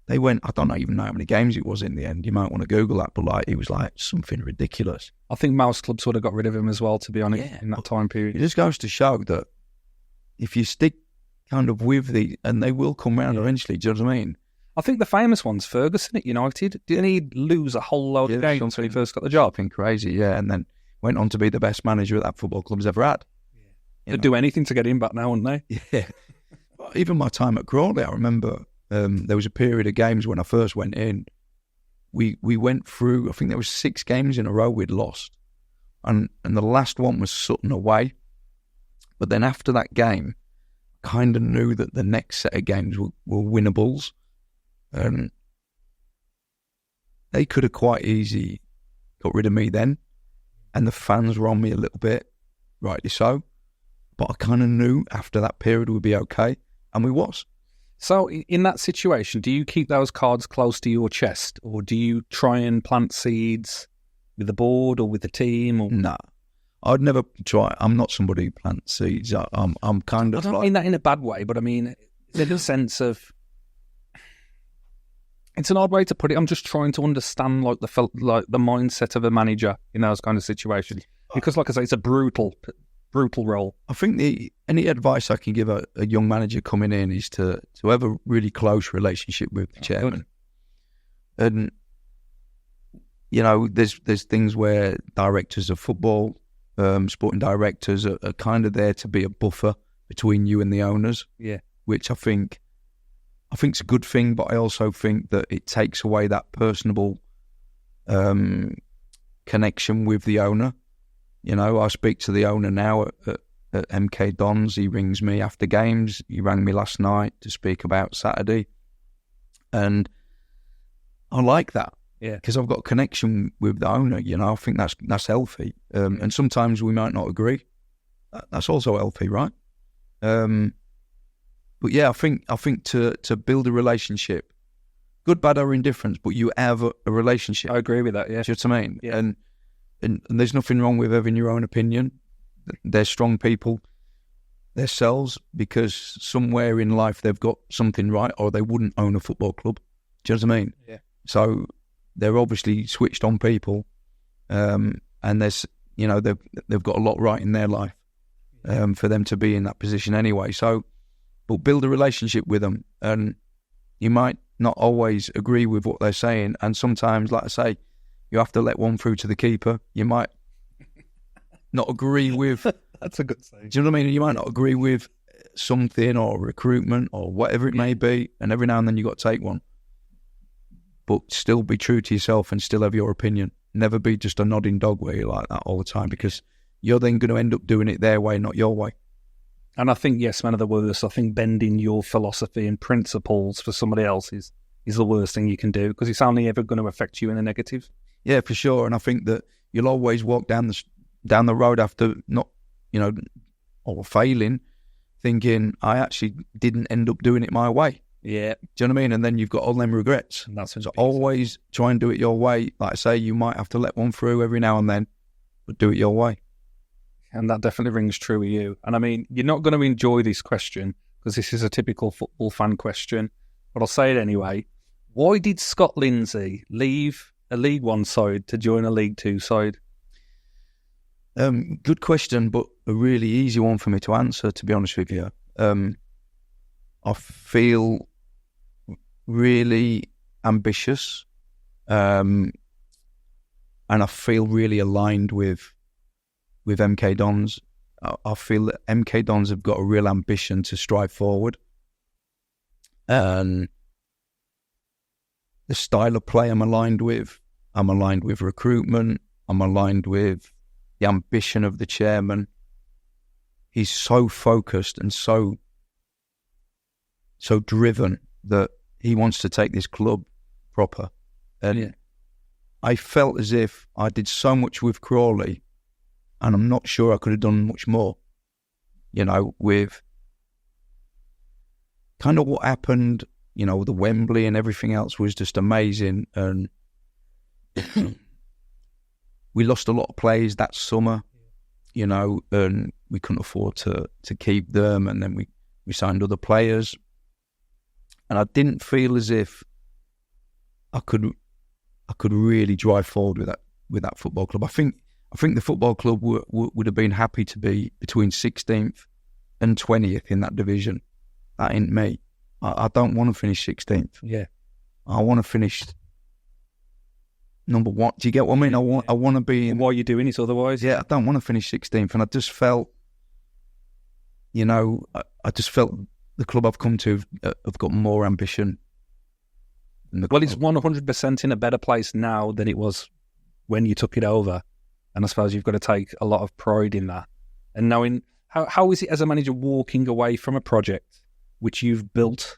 They went, I don't even know how many games it was in the end. You might want to Google that, but it was something ridiculous. I think most clubs would have got rid of him as well, to be honest, in that time period. It just goes to show that if you stick kind of with and they will come round eventually, do you know what I mean? I think the famous one's Ferguson at United. Didn't he lose a whole load of games when he first got the job? Something crazy, yeah. And then went on to be the best manager that football club's ever had. Yeah. They'd do anything to get him back now, wouldn't they? Yeah. Even my time at Crawley, I remember there was a period of games when I first went in. We went through, I think there was 6 games in a row we'd lost. And the last one was Sutton away. But then after that game, kind of knew that the next set of games were winnables. And they could have quite easily got rid of me then. And the fans were on me a little bit, rightly so. But I kind of knew after that period we'd be okay. And we was. So in that situation, do you keep those cards close to your chest, or do you try and plant seeds with the board or with the team? Or... Nah, I'd never try. I'm not somebody who plants seeds. I'm kind of. I don't mean that in a bad way, but I mean there's a sense of. It's an odd way to put it. I'm just trying to understand the mindset of a manager in those kind of situations, because, like I say, it's a brutal role. I think any advice I can give a young manager coming in is to have a really close relationship with the chairman. And there's things where directors of football, sporting directors are kind of there to be a buffer between you and the owners. Yeah, which I think it's a good thing, but I also think that it takes away that personable connection with the owner. I speak to the owner now at MK Dons. He rings me after games. He rang me last night to speak about Saturday. And I like that. Yeah. Because I've got a connection with the owner, I think that's healthy. And sometimes we might not agree. That's also healthy, right? But yeah, I think to build a relationship, good, bad, or indifference, but you have a relationship. I agree with that, yeah. Do you know what I mean? Yeah. And there's nothing wrong with having your own opinion. They're strong people themselves, because somewhere in life they've got something right, or they wouldn't own a football club. Do you know what I mean? Yeah. So they're obviously switched on people, and there's they've got a lot right in their life for them to be in that position anyway. So, but build a relationship with them, and you might not always agree with what they're saying, and sometimes, like I say, you have to let one through to the keeper. You might not agree with... That's a good saying. Do you know what I mean? You might not agree with something or recruitment or whatever it may be, and every now and then you got to take one. But still be true to yourself and still have your opinion. Never be just a nodding dog where you're like that all the time, because you're then going to end up doing it their way, not your way. And I think, yes, man of the worst, I think bending your philosophy and principles for somebody else is the worst thing you can do, because it's only ever going to affect you in a negative. Yeah, for sure. And I think that you'll always walk down the road after not, or failing, thinking I actually didn't end up doing it my way. Yeah. Do you know what I mean? And then you've got all them regrets. And that's So always try and do it your way. Like I say, you might have to let one through every now and then, but do it your way. And that definitely rings true with you. And I mean, you're not going to enjoy this question because this is a typical football fan question, but I'll say it anyway. Why did Scott Lindsey leave a League One side to join a League Two side? Good question, but a really easy one for me to answer, to be honest with you. I feel really ambitious, and I feel really aligned with MK Dons. I feel that MK Dons have got a real ambition to strive forward, and the style of play I'm aligned with recruitment, I'm aligned with the ambition of the chairman. He's so focused and so driven that he wants to take this club proper. And I felt as if I did so much with Crawley, and I'm not sure I could have done much more. You know, with kind of what happened, you know, the Wembley and everything else was just amazing. And we lost a lot of players that summer, you know, and we couldn't afford to keep them. And then we signed other players. And I didn't feel as if I could really drive forward with that football club. I think the football club would have been happy to be between 16th and 20th in that division. That ain't me. I don't want to finish 16th. Yeah, I want to finish number one. Do you get what I mean? I want to be. Why are you doing it otherwise? Yeah, I don't want to finish 16th, and I just felt, you know, I just felt the club I've come to have got more ambition. Well, it's 100% in a better place now than it was when you took it over. And I suppose you've got to take a lot of pride in that. And knowing, how is it as a manager walking away from a project which you've built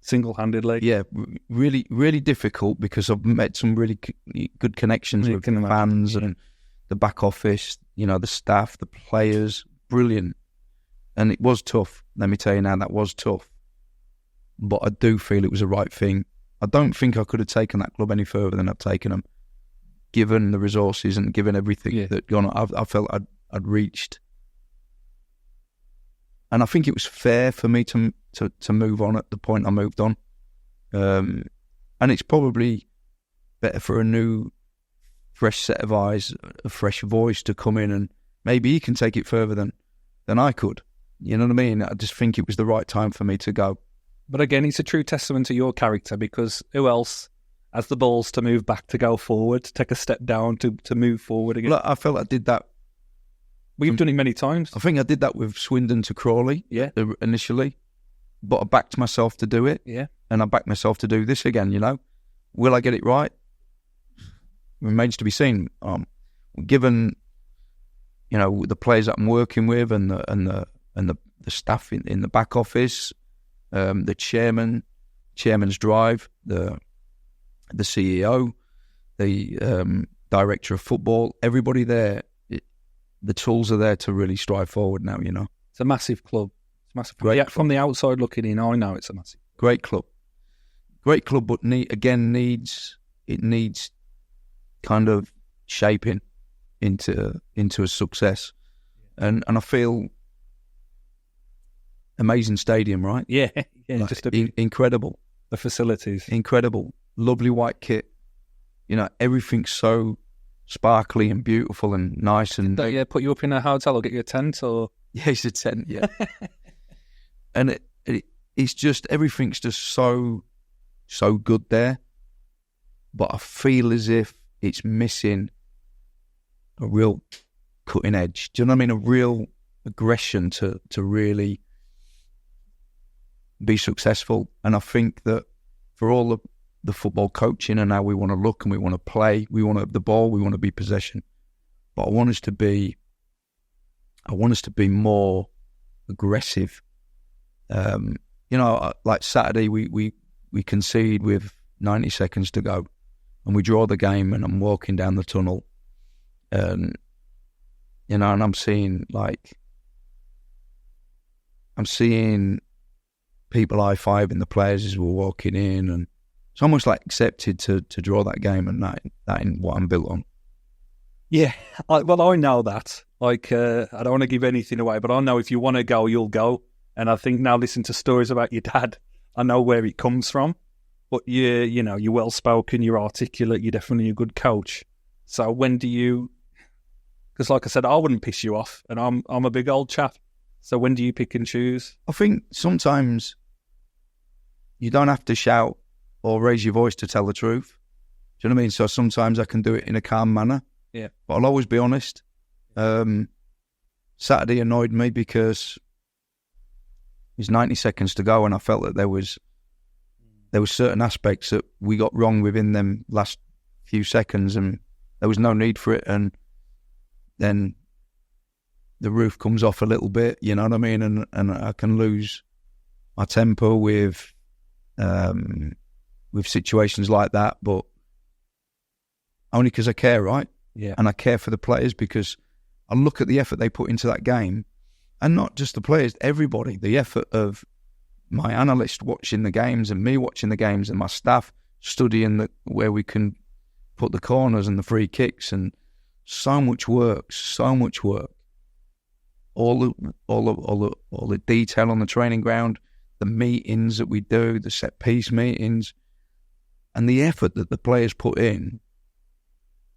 single-handedly? Yeah, really, really difficult because I've met some really good connections with the fans and the back office, you know, the staff, the players, brilliant. And it was tough. Let me tell you now, that was tough. But I do feel it was the right thing. I don't think I could have taken that club any further than I've taken them, given the resources and given everything that gone on. I felt I'd reached. And I think it was fair for me to move on at the point I moved on. And it's probably better for a new, fresh set of eyes, a fresh voice to come in, and maybe he can take it further than I could. You know what I mean? I just think it was the right time for me to go. But again, it's a true testament to your character, because who else has the balls to move back, to go forward, to take a step down, to move forward again? Look, I felt I did that. We've done it many times. I think I did that with Swindon to Crawley initially, but I backed myself to do it. Yeah. And I backed myself to do this again, you know. Will I get it right? Remains to be seen. Given, you know, the players that I'm working with and the staff in the back office, the chairman's drive, the CEO, the director of football, everybody there, the tools are there to really strive forward now, you know. It's a massive club. It's massive. Great club. From the outside looking in, I know it's a massive. Great club, but needs kind of shaping into a success, and I feel amazing stadium, right? Yeah, like, just incredible. The facilities, incredible, lovely white kit. You know, everything's so sparkly and beautiful and nice. And put you up in a hotel or get you a tent, or it's a tent, yeah. And it's just, everything's just so good there. But I feel as if it's missing a real cutting edge. Do you know what I mean? A real aggression to really be successful. And I think that for all the football coaching and how we want to look and we want to play, we want to have the ball, we want to be possession. But I want us to be more aggressive. You know, like Saturday, we concede with 90 seconds to go, and we draw the game, and I'm walking down the tunnel, and you know, and I'm seeing I'm seeing people high-fiving the players as we're walking in, and it's almost like accepted to draw that game, and that ain't what I'm built on. Yeah, I know that. Like, I don't want to give anything away, but I know if you want to go, you'll go. And I think now listening to stories about your dad, I know where it comes from. But you know, you're well-spoken, you're articulate, you're definitely a good coach. So when do you... Because like I said, I wouldn't piss you off, and I'm a big old chap. So when do you pick and choose? I think sometimes you don't have to shout or raise your voice to tell the truth. Do you know what I mean? So sometimes I can do it in a calm manner. Yeah. But I'll always be honest. Saturday annoyed me because it was 90 seconds to go, and I felt that there was certain aspects that we got wrong within them last few seconds, and there was no need for it. And then the roof comes off a little bit, you know what I mean? And I can lose my temper with situations like that, but only because I care, right? Yeah. And I care for the players, because I look at the effort they put into that game, and not just the players, everybody. The effort of my analyst watching the games, and me watching the games, and my staff studying where we can put the corners and the free kicks, and so much work. All the detail on the training ground, the meetings that we do, the set piece meetings, and the effort that the players put in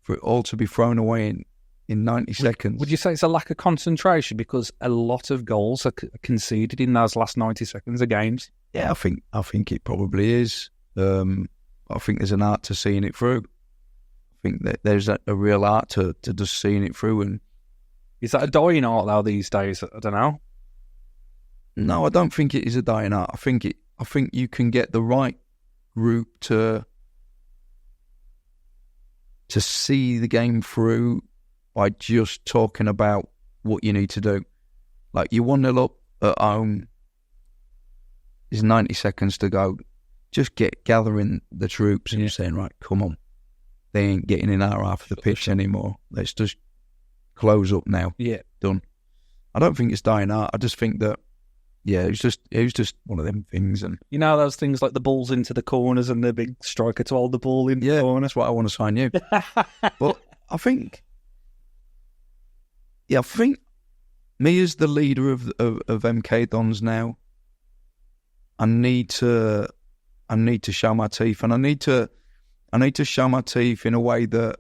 for it all to be thrown away in 90 seconds. Would you say it's a lack of concentration, because a lot of goals are conceded in those last 90 seconds of games? Yeah, I think it probably is. I think there's an art to seeing it through. I think that there's a real art to just seeing it through. And is that a dying art now these days? I don't know. No, I don't think it is a dying art. I think you can get the right group to see the game through by just talking about what you need to do. Like, you're 1-0 up at home, there's 90 seconds to go. Just gathering the troops and saying, right, come on. They ain't getting in our half of the pitch anymore. Let's just close up now. Yeah. Done. I don't think it's dying art. I just think that, it was just one of them things. And you know those things like the balls into the corners and the big striker to hold the ball in the corner? That's what I want to sign you. But I think me as the leader of MK Dons now, I need to show my teeth, and I need to show my teeth in a way that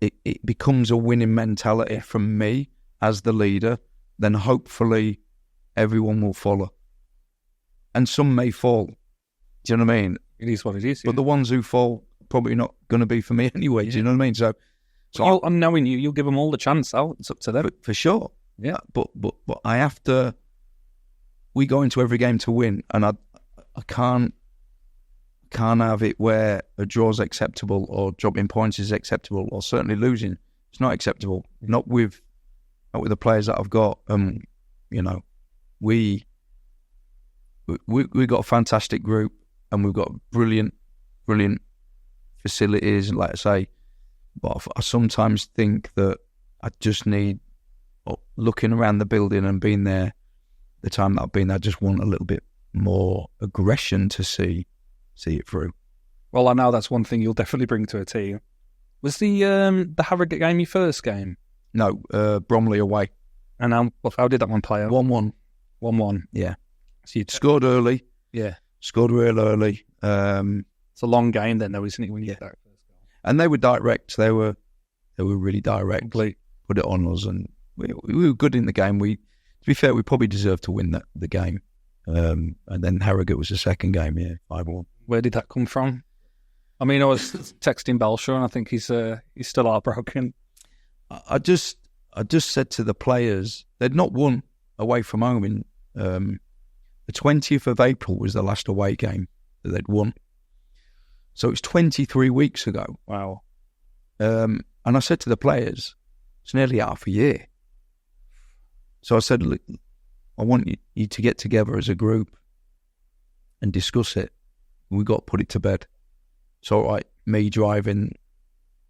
it becomes a winning mentality from me as the leader. Then hopefully everyone will follow. And some may fall. Do you know what I mean? It is what it is. But the ones who fall, probably not going to be for me anyway. Do you know what I mean? So I'm knowing you'll give them all the chance out. It's up to them. For sure. Yeah. But I have to, we go into every game to win, and I can't have it where a draw's acceptable, or dropping points is acceptable, or certainly losing. It's not acceptable. Not with the players that I've got. We got a fantastic group, and we've got brilliant facilities, and like I say, but I sometimes think that I just need, looking around the building and being there, the time that I've been there, I just want a little bit more aggression to see it through. Well, I know that's one thing you'll definitely bring to a team. Was the Harrogate game your first game? No, Bromley away. And how did that one play out? 1-1. 1-1. Yeah. So you scored early. Yeah. Scored real early. It's a long game then, though, isn't it? When you get that first goal. And they were direct. They were really direct. Complete. Put it on us, and we were good in the game. To be fair, we probably deserved to win the game. And then Harrogate was the second game. Yeah, 5-1. Where did that come from? I mean, I was texting Belshaw, and I think he's still heartbroken. I just said to the players, they'd not won away from home in the 20th of April was the last away game that they'd won. So it was 23 weeks ago. Wow. And I said to the players, it's nearly half a year. So I said, look, I want you to get together as a group and discuss it. We've got to put it to bed. So, all right, me driving,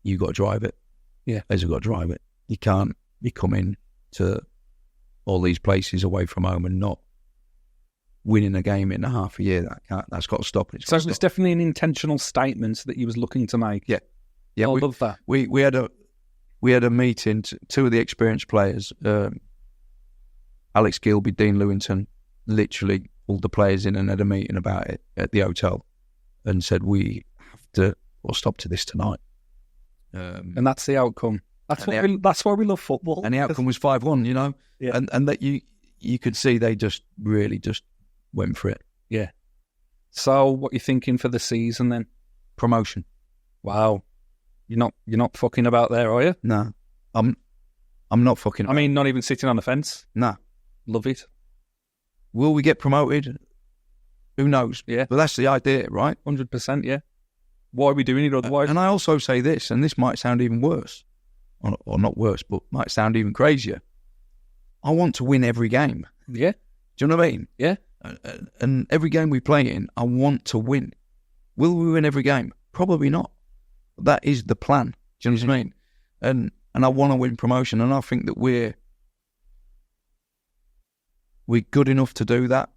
you got to drive it. Yeah. As got to drive it. You can't be coming to all these places away from home and not winning a game in a half a year. That's got to stop. So it's definitely an intentional statement that you was looking to make. Yeah. I love that. We had a meeting. Two of the experienced players, Alex Gilby, Dean Lewington, literally pulled the players in and had a meeting about it at the hotel and said we have to stop to this tonight. And that's the outcome. That's why we love football. And the outcome was 5-1. You know, yeah. and that you could see they just really just went for it. Yeah. So what are you thinking for the season then? Promotion. Wow. You're not fucking about there, are you? No. I'm not fucking about. I mean, not even sitting on the fence? No. Love it. Will we get promoted? Who knows? Yeah. But that's the idea, right? 100%, yeah. Why are we doing it otherwise? And I also say this, and this might sound even worse, or not worse, but might sound even crazier. I want to win every game. Yeah. Do you know what I mean? Yeah. And every game we play in, I want to win. Will we win every game? Probably not. That is the plan. Do you know what I mean? And I want to win promotion, and I think that we're good enough to do that.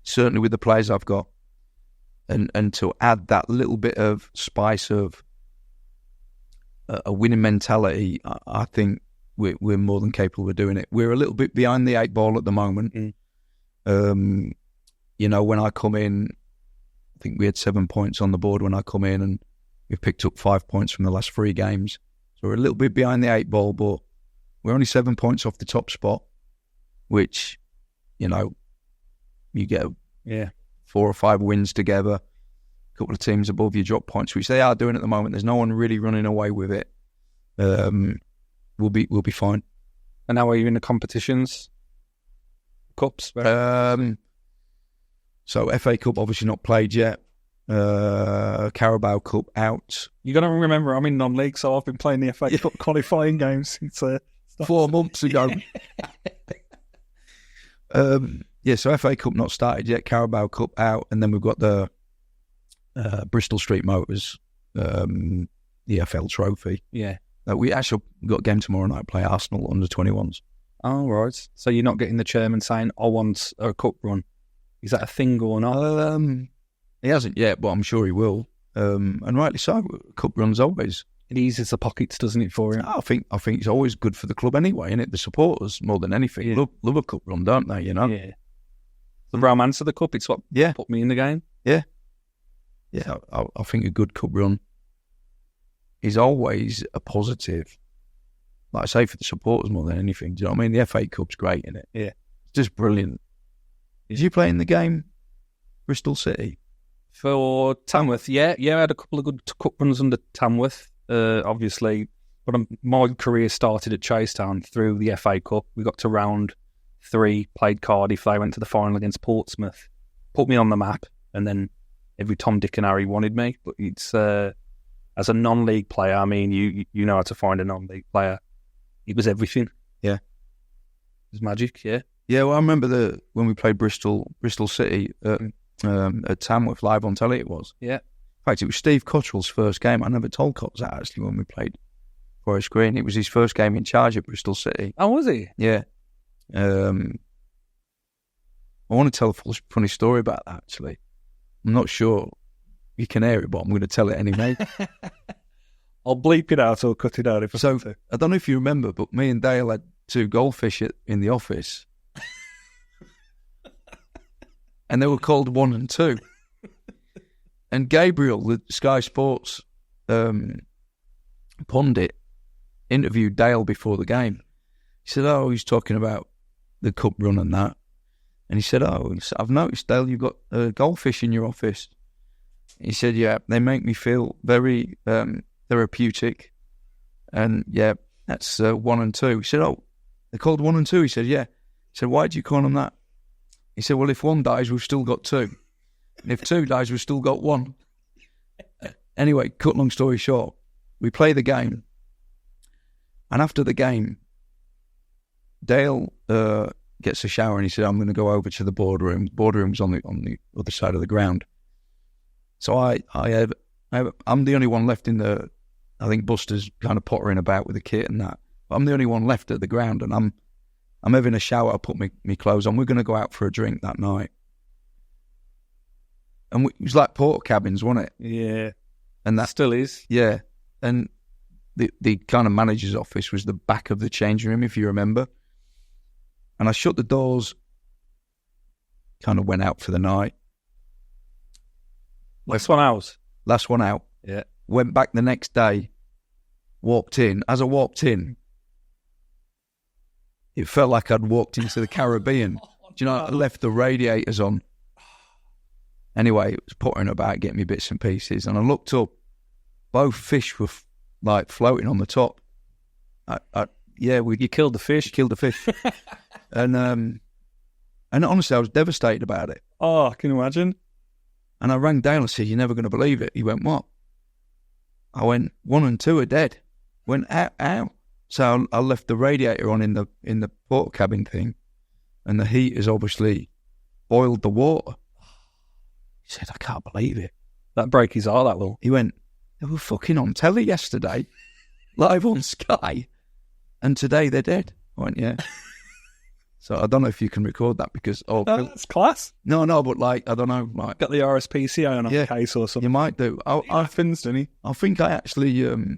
Certainly with the players I've got, and to add that little bit of spice of a winning mentality, I think we're more than capable of doing it. We're a little bit behind the 8 ball at the moment. You know, when I come in, I think we had 7 points on the board when I come in, and we've picked up 5 points from the last 3 games. So we're a little bit behind the 8 ball, but we're only 7 points off the top spot, which, you know, you get 4 or 5 wins together, a couple of teams above you drop points, which they are doing at the moment. There's no one really running away with it. We'll be fine. And how are you in the competitions? Cups? So FA Cup obviously not played yet. Carabao Cup out. You got to remember, I'm in non-league, so I've been playing the FA Cup qualifying games since 4 months ago. So FA Cup not started yet. Carabao Cup out, and then we've got the Bristol Street Motors the EFL Trophy. Yeah. We actually got a game tomorrow night. Play Arsenal under 21s. Oh right. So you're not getting the chairman saying, "I want a cup run." Is that a thing or not? He hasn't yet, but I'm sure he will. And rightly so. Cup runs always. It eases the pockets, doesn't it, for him? I think it's always good for the club anyway, isn't it? The supporters, more than anything, love a cup run, don't they? You know. Yeah. The romance of the cup. It's what put me in the game. Yeah. Yeah. I think a good cup run is always a positive. Like I say, for the supporters more than anything. Do you know what I mean? The FA Cup's great, isn't it? Yeah. It's just brilliant. Did you play in the game, Bristol City? For Tamworth, yeah. I had a couple of good cup runs under Tamworth, obviously. But my career started at Town through the FA Cup. We got to round 3, played Cardiff. They went to the final against Portsmouth. Put me on the map, and then every Tom, Dick and Harry wanted me. But it's as a non-league player, I mean, you know how to find a non-league player. It was everything. Yeah. It was magic, yeah. Yeah, well, I remember when we played Bristol City at Tamworth live on telly. It was. Yeah. In fact, it was Steve Cottrell's first game. I never told Cots that actually when we played Forest Green. It was his first game in charge at Bristol City. Oh, was he? Yeah. I want to tell a funny story about that. Actually, I'm not sure you can hear it, but I'm going to tell it anyway. I'll bleep it out or cut it out if I want to. I don't know if you remember, but me and Dale had 2 goldfish in the office. And they were called 1 and 2. And Gabriel, the Sky Sports pundit, interviewed Dale before the game. He said, he's talking about the cup run and that. And he said, I've noticed, Dale, you've got goldfish in your office. He said, yeah, they make me feel very therapeutic. And yeah, that's 1 and 2. He said, they're called 1 and 2. He said, yeah. He said, why do you call them that? He said, well, if 1 dies, we've still got 2. And if 2 dies, we've still got 1. Anyway, cut long story short, we play the game. And after the game, Dale gets a shower and he said, I'm going to go over to the boardroom. The boardroom's on the other side of the ground. So I'm the only one left in I think Buster's kind of pottering about with the kit and that. But I'm the only one left at the ground, and I'm having a shower, I put my clothes on. We're going to go out for a drink that night. And it was like porter cabins, wasn't it? Yeah. And that Still is. Yeah. And the kind of manager's office was the back of the changing room, if you remember. And I shut the doors, kind of went out for the night. Last one out. Last one out. Yeah. Went back the next day, walked in. As I walked in, it felt like I'd walked into the Caribbean. Do you know, I left the radiators on. Anyway, it was puttering about, getting me bits and pieces. And I looked up, both fish were like floating on the top. You killed the fish. Killed the fish. And honestly, I was devastated about it. Oh, I can imagine. And I rang Dale and said, "You're never going to believe it." He went, "What?" I went, 1 and 2 are dead. Went, ow. So I left the radiator on in the porter cabin thing, and the heat has obviously boiled the water. He said, "I can't believe it." That break his heart, that will. He went, "They were fucking on telly yesterday, live on Sky, and today they're dead." I went, "Yeah." So I don't know if you can record that because... Oh, that's class. No, but like, I don't know. Like, got the RSPCA on a case or something. You might do. I think I actually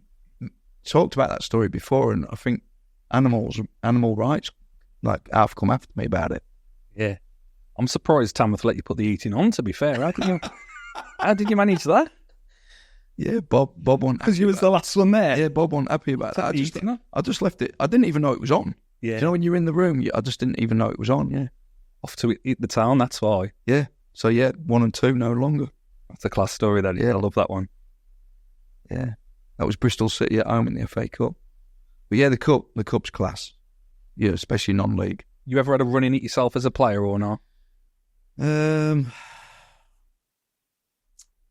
talked about that story before, and I think animal rights, like, have come after me about it. Yeah. I'm surprised Tamworth let you put the eating on, to be fair. How did you manage that? Yeah, Bob wasn't because you was the last one there. Yeah, Bob wasn't happy about that. I just left it. I didn't even know it was on. Yeah. Do you know when you're in the room, I just didn't even know it was on. Yeah. Off to eat the town, that's why. Yeah. So 1 and 2 no longer. That's a class story, that is. Yeah. I love that one. Yeah. That was Bristol City at home in the FA Cup. But yeah, the cup's class. Yeah, especially non-league. You ever had a run in it yourself as a player or not?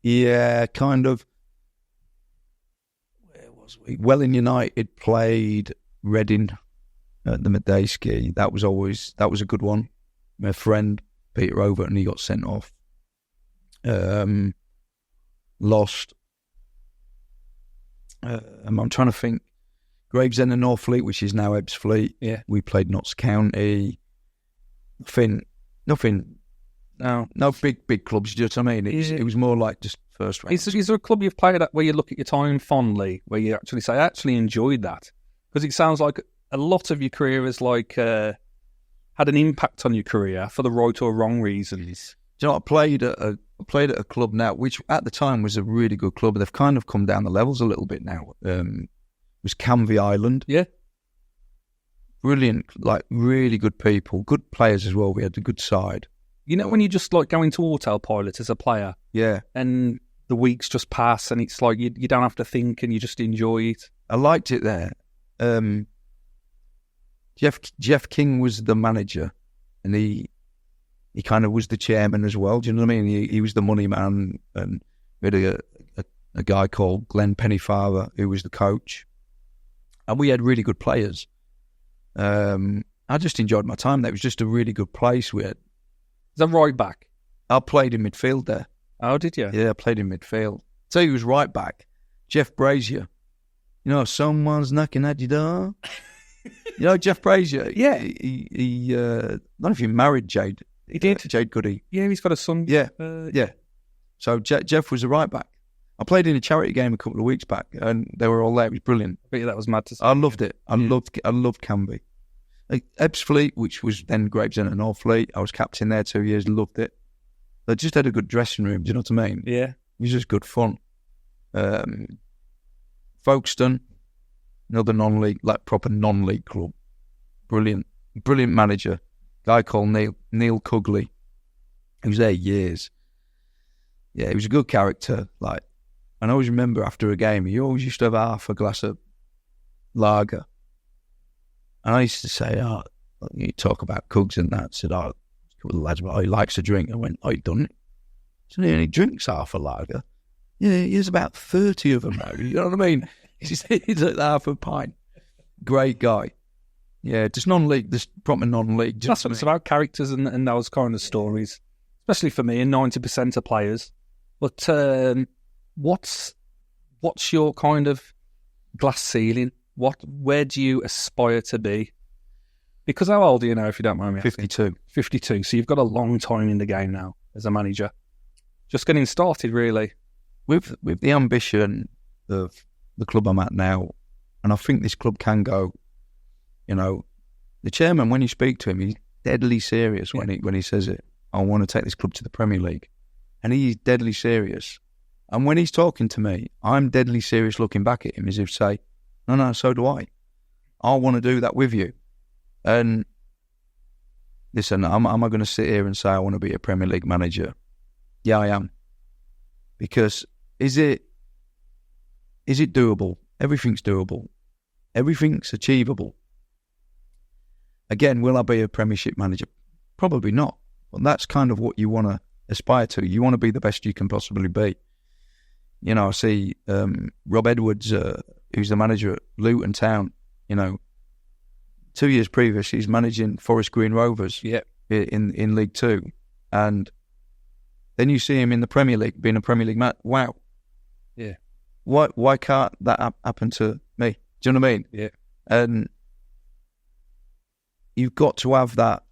Yeah, kind of. Where was we? Welling United played Reading at the midday ski. That was a good one. My friend Peter Overton, he got sent off. Lost. I'm trying to think. Gravesend and Northfleet, which is now Ebbsfleet. Yeah, we played Notts County. Nothing. No big clubs. Do you know what I mean? It was more like just first round. Is there a club you've played at where you look at your time fondly, where you actually say, "I actually enjoyed that"? Because it sounds like a lot of your career has had an impact on your career for the right or wrong reasons. Do you know, I played at a club now, which at the time was a really good club. They've kind of come down the levels a little bit now. It was Canvey Island. Yeah. Brilliant, like really good people, good players as well. We had a good side. You know, when you just like go into autopilot as a player, yeah, and the weeks just pass, and it's like you don't have to think, and you just enjoy it. I liked it there. Jeff King was the manager, and he kind of was the chairman as well. Do you know what I mean? He was the money man, and we had a guy called Glenn Pennyfather who was the coach, and we had really good players. I just enjoyed my time there. It was just a really good place. We had. Is that right back? I played in midfield there. Oh, did you? Yeah, I played in midfield. So he was right back. Jeff Brazier. You know, someone's knocking at your door. You know, Jeff Brazier. Yeah, he I don't know if he married Jade. He did. Jade Goody. Yeah, he's got a son. Yeah, yeah. So Jeff was the right back. I played in a charity game a couple of weeks back, and they were all there. It was brilliant. I bet you that was mad to see. I loved it. I loved Canvey. Ebbsfleet, which was then Gravesend and Northfleet. I was captain there 2 years, loved it. They just had a good dressing room, do you know what I mean? Yeah. It was just good fun. Folkestone, another non-league, like proper non-league club. Brilliant manager. Guy called Neil Cugley. He was there years. Yeah, he was a good character. Like, and I always remember after a game, he always used to have half a glass of lager. And I used to say, you talk about Cugs and that. I said, a couple of lads, he likes to drink. I went, he doesn't. So he only drinks half a lager. Yeah, he has about 30 of them now. You know what I mean? He's at half a pint. Great guy. Yeah, just non-league, just proper non-league. That's what it's about, characters and those kind of stories. Especially for me and 90% of players. But what's your kind of glass ceiling? Where do you aspire to be? Because how old are you now, if you don't mind me asking? 52. 52. So you've got a long time in the game now as a manager. Just getting started, really. With the ambition of the club I'm at now, and I think this club can go, the chairman, when you speak to him, he's deadly serious when he says it. I want to take this club to the Premier League. And he's deadly serious. And when he's talking to me, I'm deadly serious looking back at him as if to say, no, so do I. I want to do that with you. And listen, am I going to sit here and say I want to be a Premier League manager? Yeah, I am. Because is it doable? Everything's doable. Everything's achievable. Again, will I be a Premiership manager? Probably not. But that's kind of what you want to aspire to. You want to be the best you can possibly be. I see Rob Edwards, who's the manager at Luton Town, 2 years previous, he's managing Forest Green Rovers in League Two. And then you see him in the Premier League, being a Premier League man. Wow. Yeah. Why can't that happen to me? Do you know what I mean? Yeah. And you've got to have that.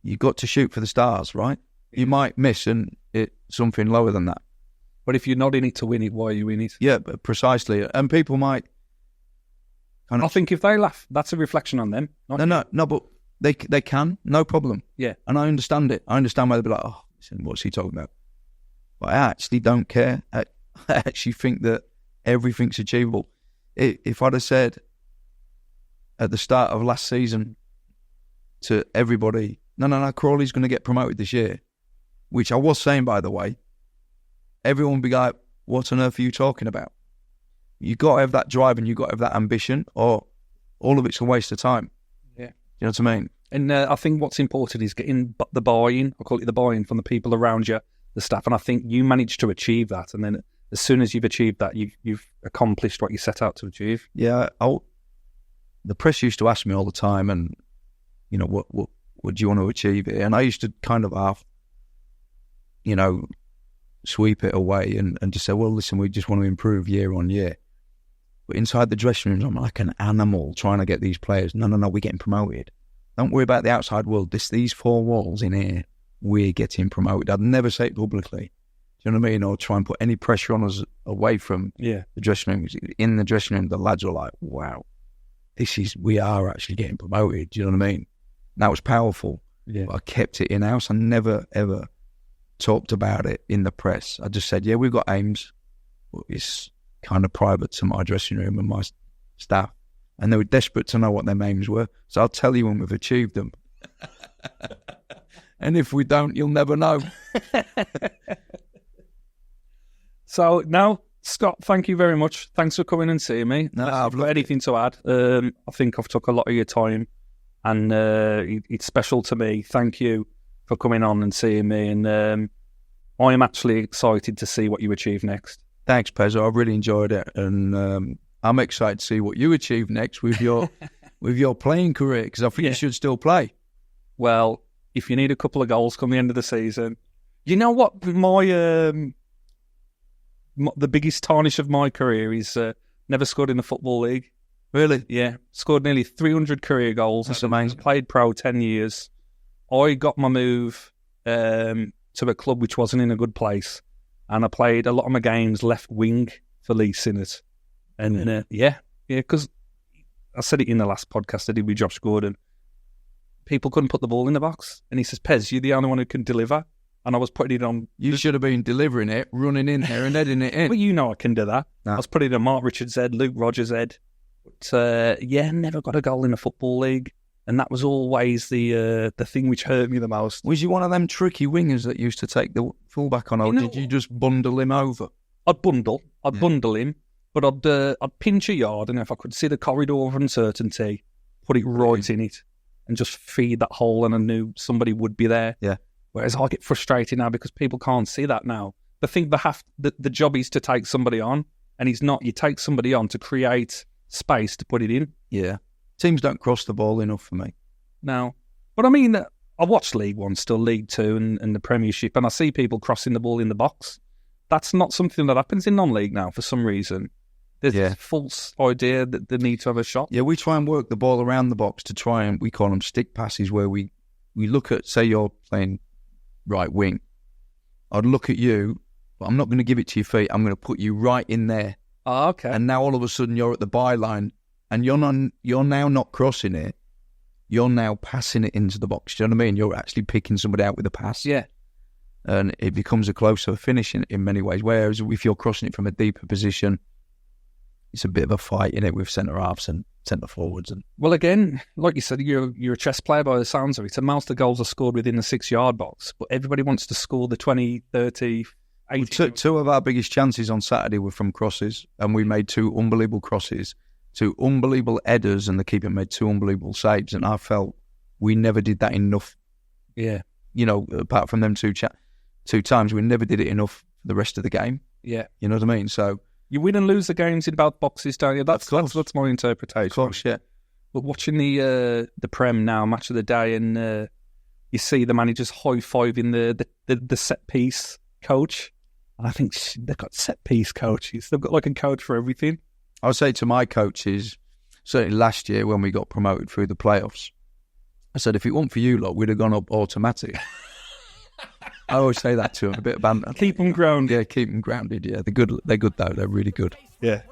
You've got to shoot for the stars, right? You might miss and it's something lower than that. But if you're not in it to win it, why are you in it? Yeah, but precisely. And people might I think if they laugh, that's a reflection on them. No, but they can, no problem. Yeah. And I understand it. I understand why they'll be like, oh, listen, what's he talking about? But I actually don't care. I actually think that everything's achievable. If I'd have said at the start of last season to everybody, no, Crawley's going to get promoted this year, which I was saying, by the way, everyone would be like, what on earth are you talking about? You've got to have that drive and you've got to have that ambition, or all of it's a waste of time. Yeah. You know what I mean? And I think what's important is getting the buy-in, I call it the buy-in from the people around you, the staff, and I think you managed to achieve that. And then as soon as you've achieved that, you've accomplished what you set out to achieve. Yeah. The press used to ask me all the time, and, what do you want to achieve here? And I used to kind of half, sweep it away and just say, well, listen, we just want to improve year on year. But inside the dressing rooms, I'm like an animal trying to get these players. No, we're getting promoted. Don't worry about the outside world. These four walls in here, we're getting promoted. I'd never say it publicly. Do you know what I mean? Or try and put any pressure on us away from the dressing rooms. In the dressing room, the lads were like, wow, we are actually getting promoted. Do you know what I mean? That was powerful. Yeah. But I kept it in-house. I never, ever talked about it in the press. I just said, yeah, we've got aims. It's kind of private to my dressing room and my staff. And they were desperate to know what their aims were. So I'll tell you when we've achieved them. And if we don't, you'll never know. So now, Scott, thank you very much. Thanks for coming and seeing me. No, I've got anything to add. I think I've took a lot of your time, and it's special to me. Thank you for coming on and seeing me. And I am actually excited to see what you achieve next. Thanks, Pezzo. I've really enjoyed it. And I'm excited to see what you achieve next with your with your playing career, because I think you should still play. Well, if you need a couple of goals come the end of the season, you know what? My the biggest tarnish of my career is never scored in the Football League. Really? Yeah. Scored nearly 300 career goals. That's amazing. Played pro 10 years. I got my move to a club which wasn't in a good place, and I played a lot of my games left wing for Lee Sinnott. And because I said it in the last podcast I did with Josh Gordon. People couldn't put the ball in the box. And he says, Pez, you're the only one who can deliver. And I was putting it on. You should have been delivering it, running in there and heading it in. Well, you know I can do that. No. I was putting it on Mark Richards' head, Luke Rogers' head. But never got a goal in the Football League. And that was always the thing which hurt me the most. Was you one of them tricky wingers that used to take the fullback on, or did you just bundle him over? I'd bundle him, but I'd pinch a yard, and if I could see the corridor of uncertainty, put it right in it, and just feed that hole, and I knew somebody would be there. Yeah. Whereas I get frustrated now because people can't see that now. They think the job is to take somebody on, and it's not. You take somebody on to create space to put it in. Yeah. Teams don't cross the ball enough for me. No. But I mean, I watch League One, still League Two and the Premiership, and I see people crossing the ball in the box. That's not something that happens in non-league now for some reason. There's Yeah. this false idea that they need to have a shot. Yeah, we try and work the ball around the box to try and, we call them stick passes, where we look at, say you're playing right wing. I'd look at you, but I'm not going to give it to your feet. I'm going to put you right in there. Oh, okay. And now all of a sudden you're at the byline and you're now not crossing it. You're now passing it into the box. Do you know what I mean? You're actually picking somebody out with a pass. Yeah. And it becomes a closer finish in many ways. Whereas if you're crossing it from a deeper position, it's a bit of a fight in it with centre halves and centre forwards. And Well, again, like you said, you're a chess player by the sounds of it. Amounts to goals are scored within the 6-yard box, but everybody wants to score the 20, 30, 80. two of our biggest chances on Saturday were from crosses, and we made 2 unbelievable crosses, 2 unbelievable headers, and the keeper made 2 unbelievable saves. And I felt we never did that enough. Yeah. You know, apart from them 2 times, we never did it enough for the rest of the game. Yeah. You know what I mean? So, You win and lose the games in both boxes, don't you? That's my interpretation. of course, yeah. But watching the Prem now, match of the day, and you see the managers high-fiving the set-piece coach. And I think they've got set-piece coaches. They've got like a coach for everything. I would say to my coaches, certainly last year when we got promoted through the playoffs, I said, if it weren't for you lot, we'd have gone up automatic. I always say that to them, a bit of banter. Keep them grounded. Yeah, keep them grounded, yeah. They're good though, they're really good. Yeah.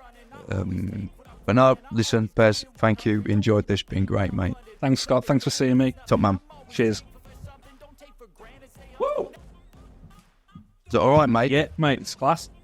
But no, listen, Pez, thank you. Enjoyed this, been great, mate. Thanks, Scott. Thanks for seeing me. Top man. Cheers. Is that all right, mate? Yeah, mate, it's class.